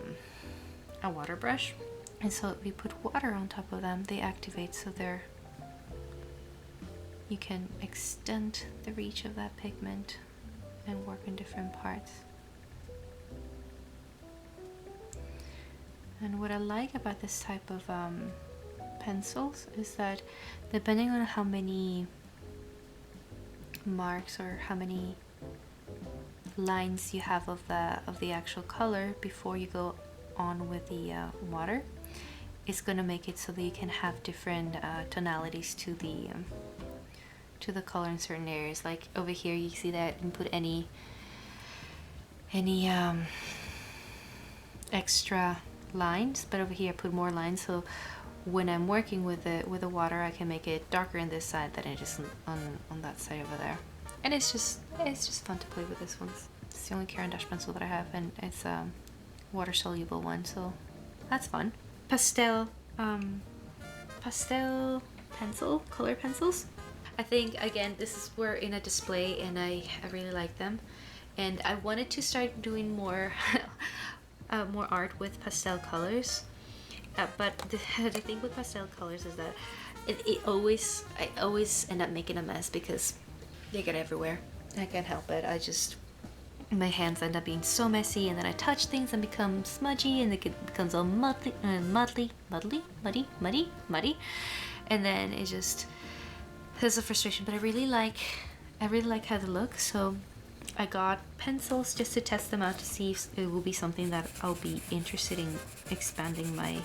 water brush, and so if you put water on top of them, they activate, so you can extend the reach of that pigment and work in different parts. And what I like about this type of pencils is that depending on how many marks or how many lines you have of the actual color before you go on with the water, it's gonna make it so that you can have different tonalities to the color in certain areas. Like over here, you see that I didn't put any extra lines, but over here I put more lines, so when I'm working with the water, I can make it darker in this side than it is on that side over there. And it's just fun to play with this one. It's the only Caran d'Ache pencil that I have, and it's a water soluble one, so that's fun. Pastel, pastel pencil, color pencils. I think again this is we're in a display and I really like them, and I wanted to start doing more more art with pastel colors, but the thing with pastel colors is that I always end up making a mess because they get everywhere. I can't help it. My hands end up being so messy, and then I touch things and become smudgy, and it becomes all muddy, muddy, and then it just there's a frustration. But I really like how they look, so I got pencils just to test them out to see if it will be something that I'll be interested in expanding my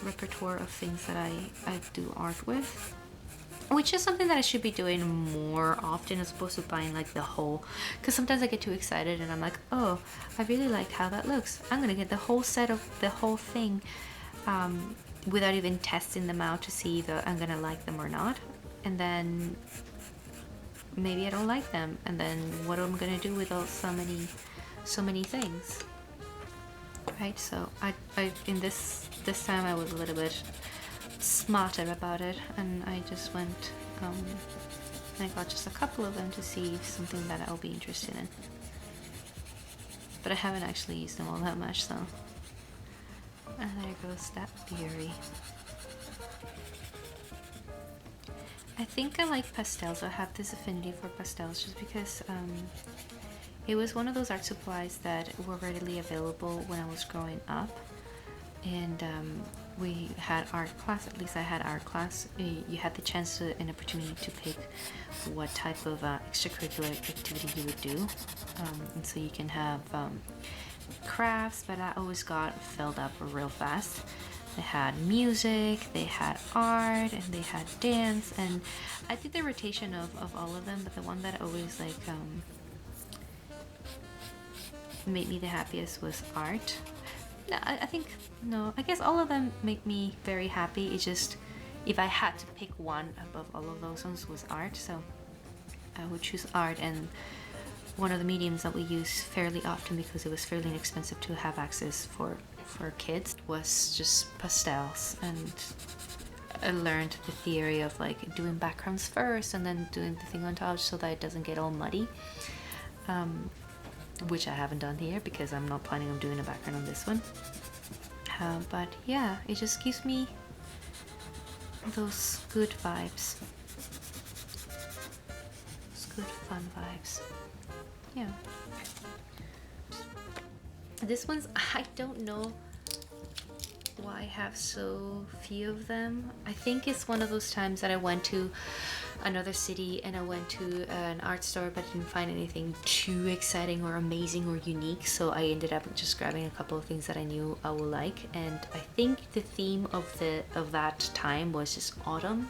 repertoire of things that I do art with, which is something that I should be doing more often as opposed to buying like the whole, because sometimes I get too excited and I'm like, oh, I really like how that looks, I'm gonna get the whole set of the whole thing, without even testing them out to see if I'm gonna like them or not, and then maybe I don't like them, and then what am I gonna do with so many things, right? So I in this time I was a little bit smarter about it, and I just went I got just a couple of them to see if something that I'll be interested in, but I haven't actually used them all that much, so and there goes that theory. I think I like pastels. I have this affinity for pastels just because it was one of those art supplies that were readily available when I was growing up, and we had art class, at least I had art class. You had the chance to, an opportunity to pick what type of extracurricular activity you would do, and so you can have crafts, but I always got filled up real fast. They had music, they had art, and they had dance, and I did the rotation of all of them, but the one that always like made me the happiest was art. No, I think, no, I guess all of them make me very happy. It's just, if I had to pick one above all of those ones, was art, so I would choose art. And one of the mediums that we use fairly often, because it was fairly inexpensive to have access for kids, was just pastels. And I learned the theory of like doing backgrounds first and then doing the thing on top so that it doesn't get all muddy, which I haven't done here because I'm not planning on doing a background on this one. But yeah, it just gives me those good vibes, those good fun vibes. Yeah. This one's, I don't know why I have so few of them. I think it's one of those times that I went to another city and I went to an art store but didn't find anything too exciting or amazing or unique, so I ended up just grabbing a couple of things that I knew I would like. And I think the theme of that time was just autumn,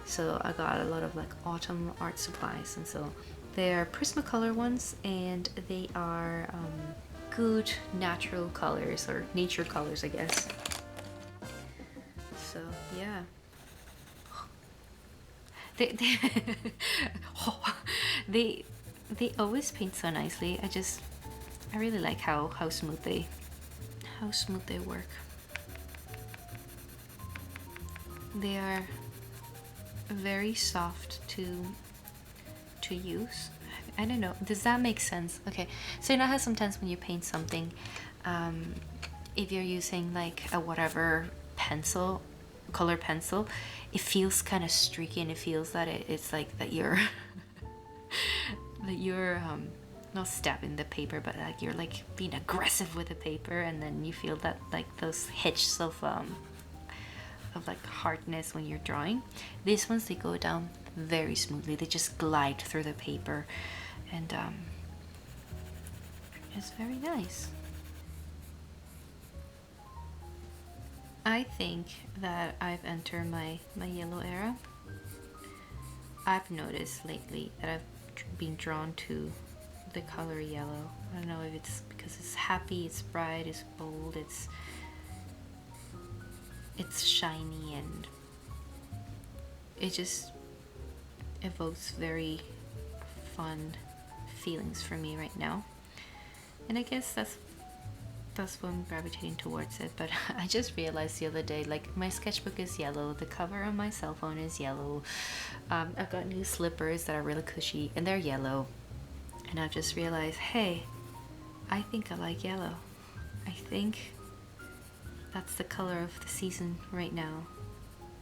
so I got a lot of like autumn art supplies, and so they're Prismacolor ones, and they are good natural colors, or nature colors, I guess. So yeah, they always paint so nicely. I really like how smooth they work. They are very soft to use. I don't know, does that make sense? Okay, so you know how sometimes when you paint something, if you're using like a whatever pencil, color pencil, it feels kind of streaky, and it feels that it's like that you're that you're not stabbing the paper, but like you're like being aggressive with the paper, and then you feel that like those hitches of like hardness when you're drawing. These ones, they go down very smoothly, they just glide through the paper, and it's very nice. I think that I've entered my yellow era. I've noticed lately that I've been drawn to the color yellow. I don't know if it's because it's happy, it's bright, it's bold, it's shiny, and it just evokes very fun feelings for me right now. And I guess that's that's why I'm gravitating towards it. But I just realized the other day, like my sketchbook is yellow, the cover on my cell phone is yellow, I've got new slippers that are really cushy and they're yellow, and I've just realized, hey, I think I like yellow. I think that's the color of the season right now.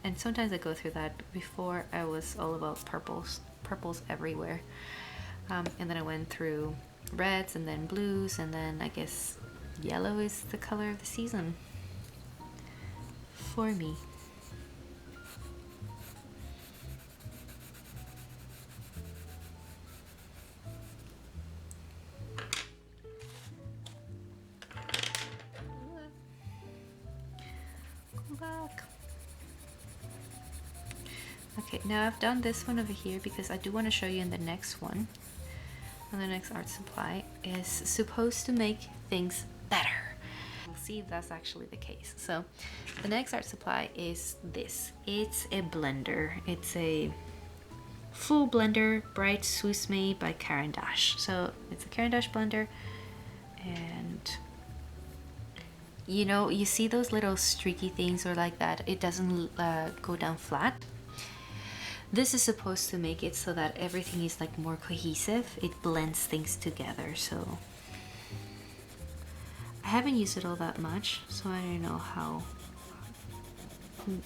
And sometimes I go through that. Before I was all about purples everywhere, and then I went through reds and then blues, and then I guess yellow is the color of the season for me. Come back. Okay, now I've done this one over here because I do want to show you in the next one. And the next art supply is supposed to make things better. We'll see if that's actually the case. So the next art supply is this. It's a blender. It's a full blender, Bright Swiss made by Caran d'Ache. So it's a Caran d'Ache blender, and you know, you see those little streaky things or like that, it doesn't go down flat. This is supposed to make it so that everything is like more cohesive. It blends things together. So I haven't used it all that much, so I don't know how,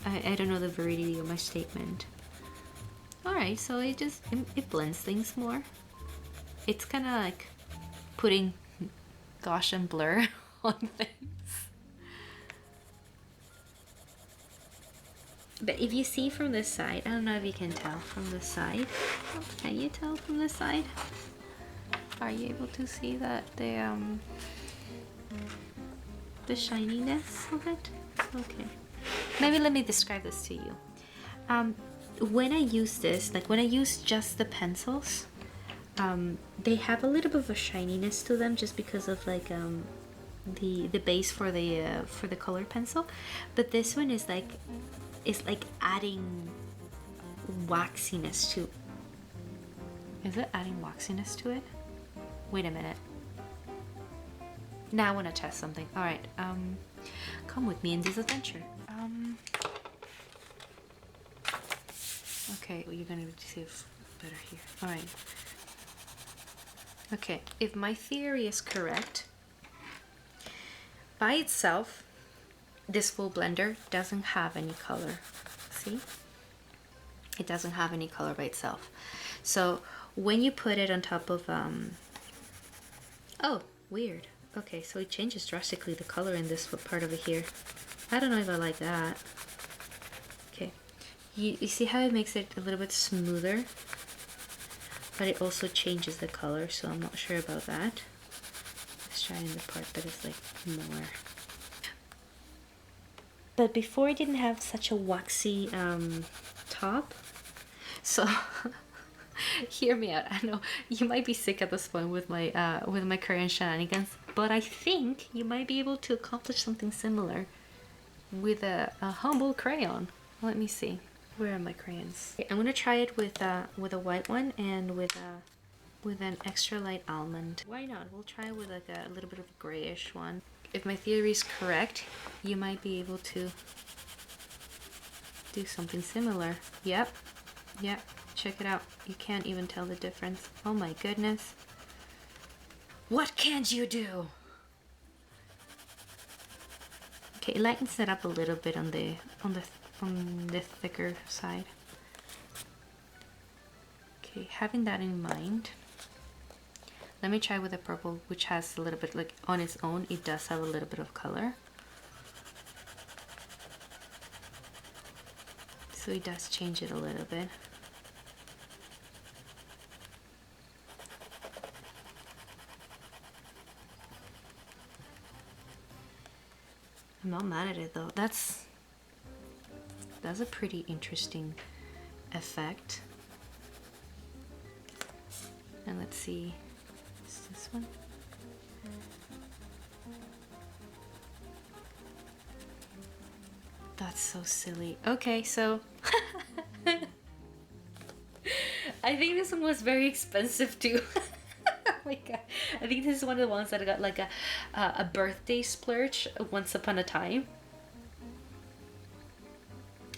I don't know the validity of my statement. Alright, so it blends things more. It's kind of like putting gouache and blur on things. But if you see from this side, I don't know if you can tell from the side. Can you tell from the side? Are you able to see that the shininess of it? Okay. Maybe let me describe this to you. When I use this, like when I use just the pencils, they have a little bit of a shininess to them just because of like the base for the colored pencil. But this one is like, it's like adding waxiness to. Is it adding waxiness to it? Wait a minute. Now I want to test something. All right, come with me in this adventure. Okay, well, you're gonna see it better here. All right. Okay, if my theory is correct, by itself, this full blender doesn't have any color. See? It doesn't have any color by itself. So when you put it on top of oh, weird. Okay, so it changes drastically the color in this part over here. I don't know if I like that. Okay, you see how it makes it a little bit smoother, but it also changes the color, so I'm not sure about that. Let's try in the part that is like more. But before, it didn't have such a waxy top. So hear me out. I know you might be sick at this point with my crayon shenanigans, but I think you might be able to accomplish something similar with a humble crayon. Let me see. Where are my crayons? Okay, I'm gonna try it with a white one and with an extra light almond. Why not? We'll try it with like a little bit of a grayish one. If my theory is correct, you might be able to do something similar. Yep, check it out. You can't even tell the difference. Oh my goodness. What can't you do? Okay, it lightens it up a little bit on the thicker side. Okay, having that in mind, let me try with the purple, which has a little bit, like on its own, it does have a little bit of color. So it does change it a little bit. I'm not mad at it though. That's a pretty interesting effect. And let's see. This one. That's so silly. Okay, so I think this one was very expensive too. Oh my god. I think this is one of the ones that I got like a birthday splurge once upon a time.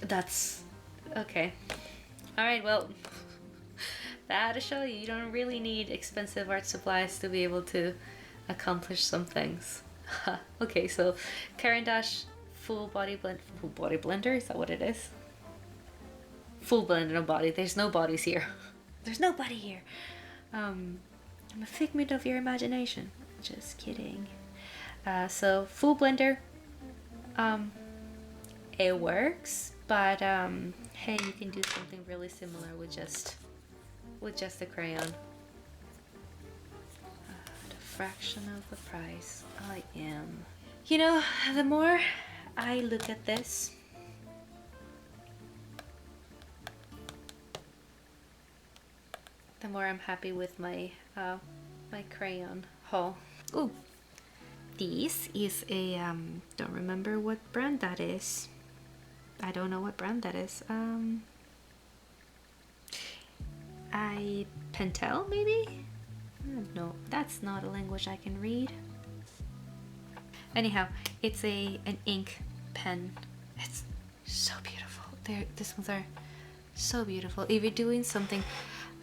That's okay. All right, well, that to show you, you don't really need expensive art supplies to be able to accomplish some things. Okay, so Caran d'Ache full body blender, is that what it is? Full blender, no body. There's no bodies here. There's nobody here. I'm a figment of your imagination. Just kidding. So full blender, it works, but hey, you can do something really similar with just a crayon. At a fraction of the price, I am. You know, the more I look at this, the more I'm happy with my my crayon haul. Ooh, this is a don't remember what brand that is. I don't know what brand that is. Pentel maybe? No, that's not a language I can read. Anyhow, it's an ink pen. It's so beautiful. These ones are so beautiful. If you're doing something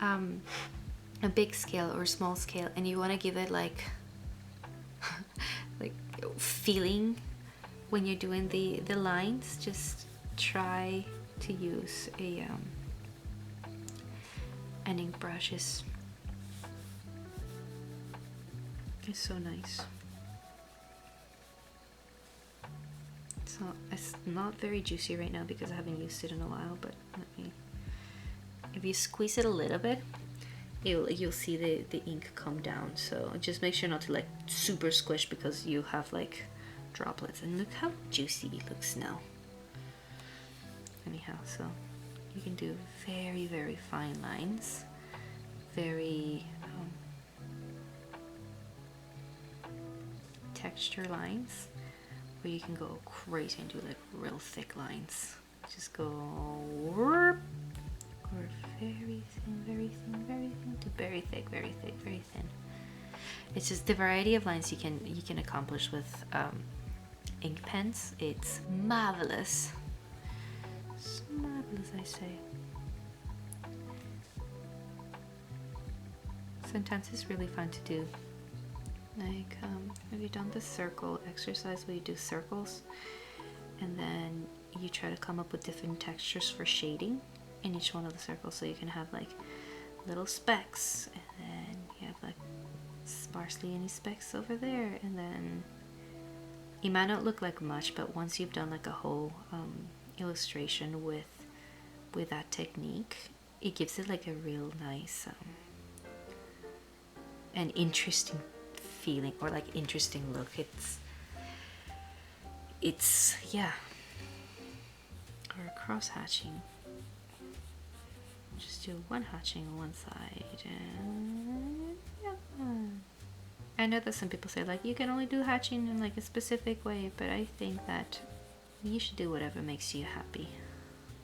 a big scale or small scale and you want to give it like like feeling when you're doing the lines, just try to use an ink brush. It's so nice. So it's not very juicy right now because I haven't used it in a while, but if you squeeze it a little bit, you'll see the ink come down. So just make sure not to like super squish because you have like droplets. And look how juicy it looks now. Anyhow, so you can do very, very fine lines, very texture lines, or you can go crazy and do like real thick lines. Just go or very thin, very thin, very thin to very thick, very thick, very thin. It's just the variety of lines you can accomplish with ink pens. It's marvelous. It's marvelous, I say. Sometimes it's really fun to do. Like, have you done the circle exercise where you do circles and then you try to come up with different textures for shading in each one of the circles? So you can have like little specks, and then you have like sparsely any specks over there, and then it might not look like much, but once you've done like a whole illustration with that technique, it gives it like a real nice and interesting feeling, or like interesting look. It's yeah. Or cross hatching. Just do one hatching on one side, and yeah. I know that some people say like you can only do hatching in like a specific way, but I think that you should do whatever makes you happy.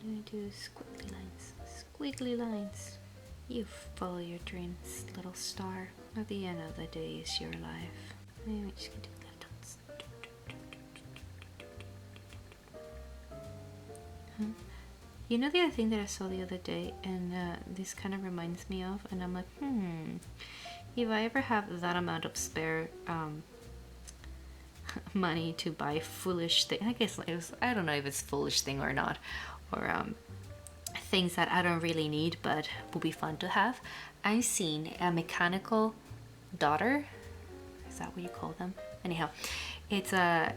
You do squiggly lines, squiggly lines. You follow your dreams, little star. At the end of the day is your life. Maybe just gonna do little dots. You know the other thing that I saw the other day, and this kind of reminds me of, and I'm like, if I ever have that amount of spare money to buy foolish thing, I guess I don't know if it's foolish thing or not, or things that I don't really need but would be fun to have. I've seen a mechanical daughter. Is that what you call them? Anyhow, it's a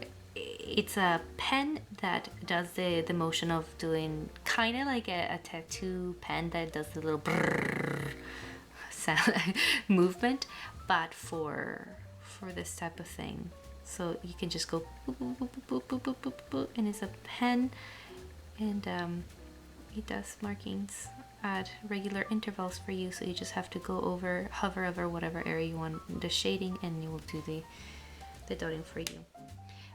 pen that does the motion of doing kind of like a tattoo pen that does the little brrrr sound movement, but for this type of thing. So you can just go boop, boop, boop, boop, boop, boop, boop, boop, and it's a pen, and it does markings at regular intervals for you. So you just have to go hover over whatever area you want the shading, and you will do the dotting for you.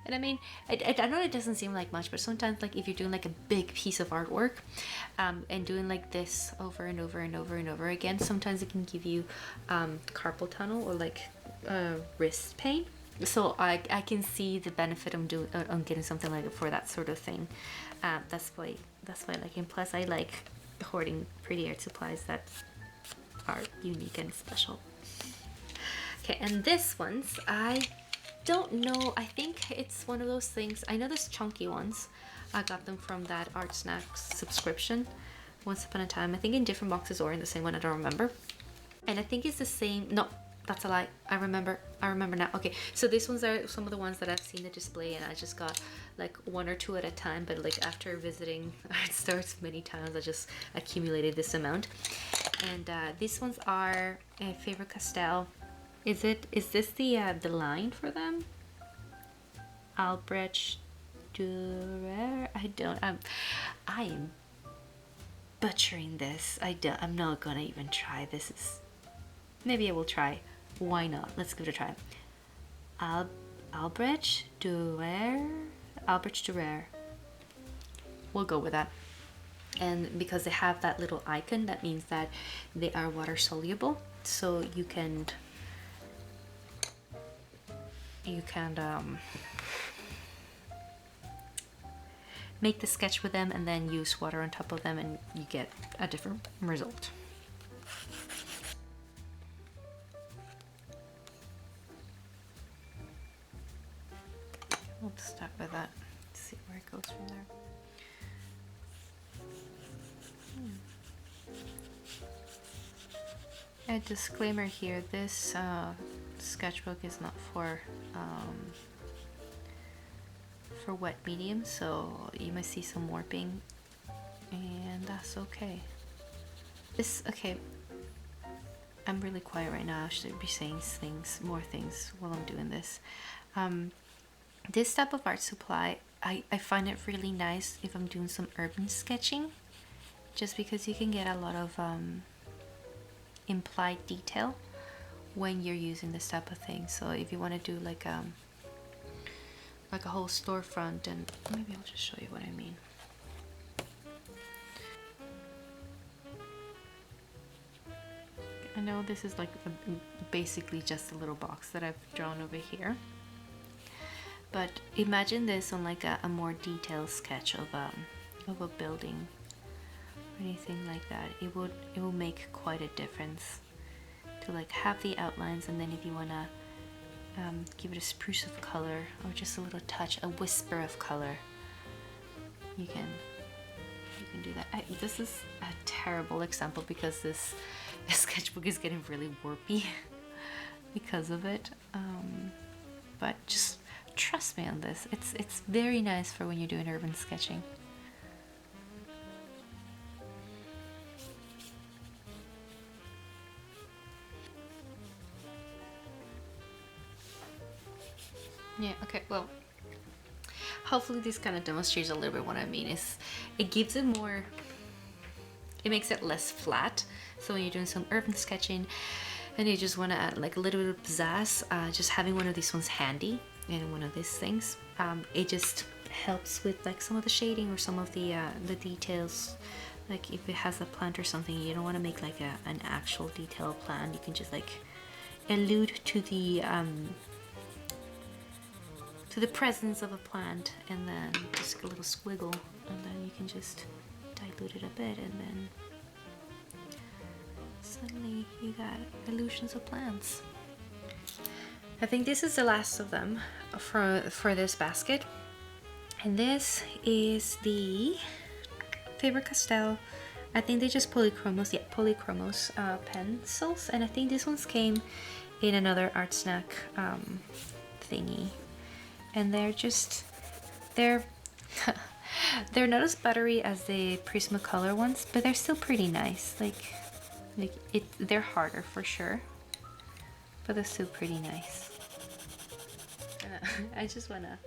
And I mean, I know it doesn't seem like much, but sometimes like if you're doing like a big piece of artwork and doing like this over and over and over and over again, sometimes it can give you carpal tunnel, or like wrist pain, so I can see the benefit of doing getting something like it for that sort of thing. That's why I like it. And plus I like hoarding pretty art supplies that are unique and special. Okay, and this one's, I don't know, I think it's one of those things, I know there's chunky ones. I got them from that Art Snacks subscription once upon a time, I think in different boxes or in the same one, I don't remember. And I think it's the same, no, that's a lie, I remember now. Okay, so these ones are some of the ones that I've seen the display, and I just got like 1 or 2 at a time, but like after visiting art stores many times, I just accumulated this amount. And these ones are Faber-Castell. Is this the line for them? Albrecht Dürer? I am butchering this. I'm not gonna even try. Maybe I will try. Why not? Let's give it a try. Albrecht Dürer. We'll go with that. And because they have that little icon, that means that they are water soluble, so you can make the sketch with them and then use water on top of them, and you get a different result. We'll start with that. Let's see where it goes from there. A disclaimer here, this sketchbook is not for wet medium, so you might see some warping, and that's okay. Okay, I'm really quiet right now. I should be saying more things while I'm doing this. This type of art supply, I find it really nice if I'm doing some urban sketching, just because you can get a lot of implied detail when you're using this type of thing. So if you want to do like a whole storefront, and maybe I'll just show you what I mean. I know this is like basically just a little box that I've drawn over here, but imagine this on like a more detailed sketch of a building or anything like that. It will make quite a difference to like have the outlines, and then if you want to give it a spruce of color or just a little touch, a whisper of color, you can do that. This is a terrible example because this sketchbook is getting really warpy because of it, but just trust me on this. It's very nice for when you're doing urban sketching. Yeah, okay, well, hopefully this kind of demonstrates a little bit what I mean. It gives it more, it makes it less flat. So when you're doing some urban sketching and you just want to add like a little bit of pizzazz, just having one of these ones handy and one of these things, it just helps with like some of the shading or some of the details. Like if it has a plant or something, you don't want to make like an actual detailed plant. You can just like allude to the presence of a plant, and then just a little squiggle, and then you can just dilute it a bit, and then suddenly you got illusions of plants. I think this is the last of them for this basket, and this is the Faber-Castell. I think they just polychromos, yeah, polychromos pencils, and I think these ones came in another art snack thingy. And they're they're not as buttery as the Prismacolor ones, but they're still pretty nice. They're harder for sure, but they're still pretty nice. I just wanna,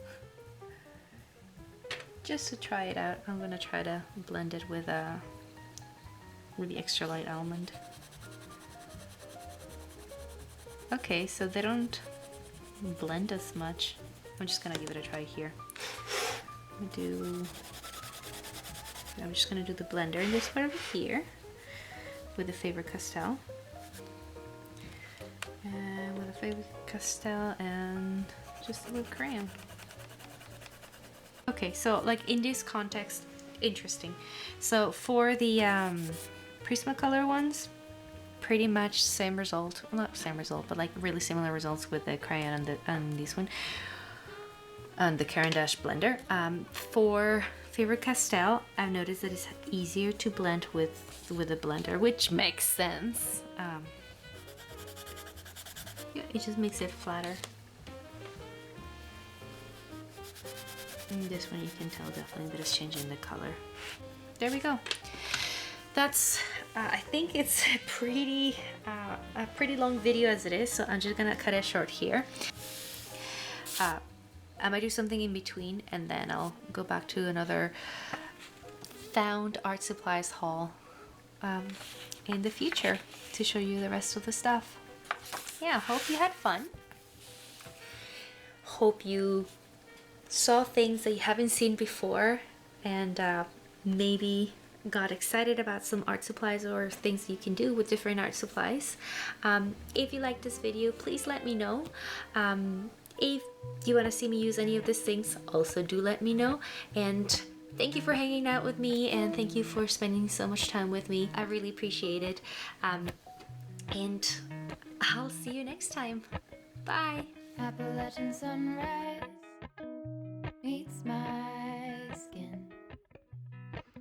just to try it out, I'm gonna try to blend it with the extra light almond. Okay, so they don't blend as much. I'm just gonna give it a try here. I'm just gonna do the blender in this part over here with the Faber-Castell. And with the Faber-Castell and just a little crayon. Okay, so like in this context, interesting. So for the Prismacolor ones, pretty much same result. Well, not same result, but like really similar results with the crayon and this one. And the Caran d'Ache blender. For Faber-Castell, I've noticed that it's easier to blend with a blender, which makes sense. Yeah, it just makes it flatter. And this one you can tell definitely that it's changing the color. There we go. That's I think it's a pretty long video as it is, so I'm just gonna cut it short here. I might do something in between and then I'll go back to another found art supplies haul in the future to show you the rest of the stuff. Yeah, hope you had fun. Hope you saw things that you haven't seen before and maybe got excited about some art supplies or things you can do with different art supplies. If you like this video, please let me know. If you want to see me use any of these things, also do let me know. And thank you for hanging out with me, and thank you for spending so much time with me. I really appreciate it. And I'll see you next time. Bye. Appalachian sunrise.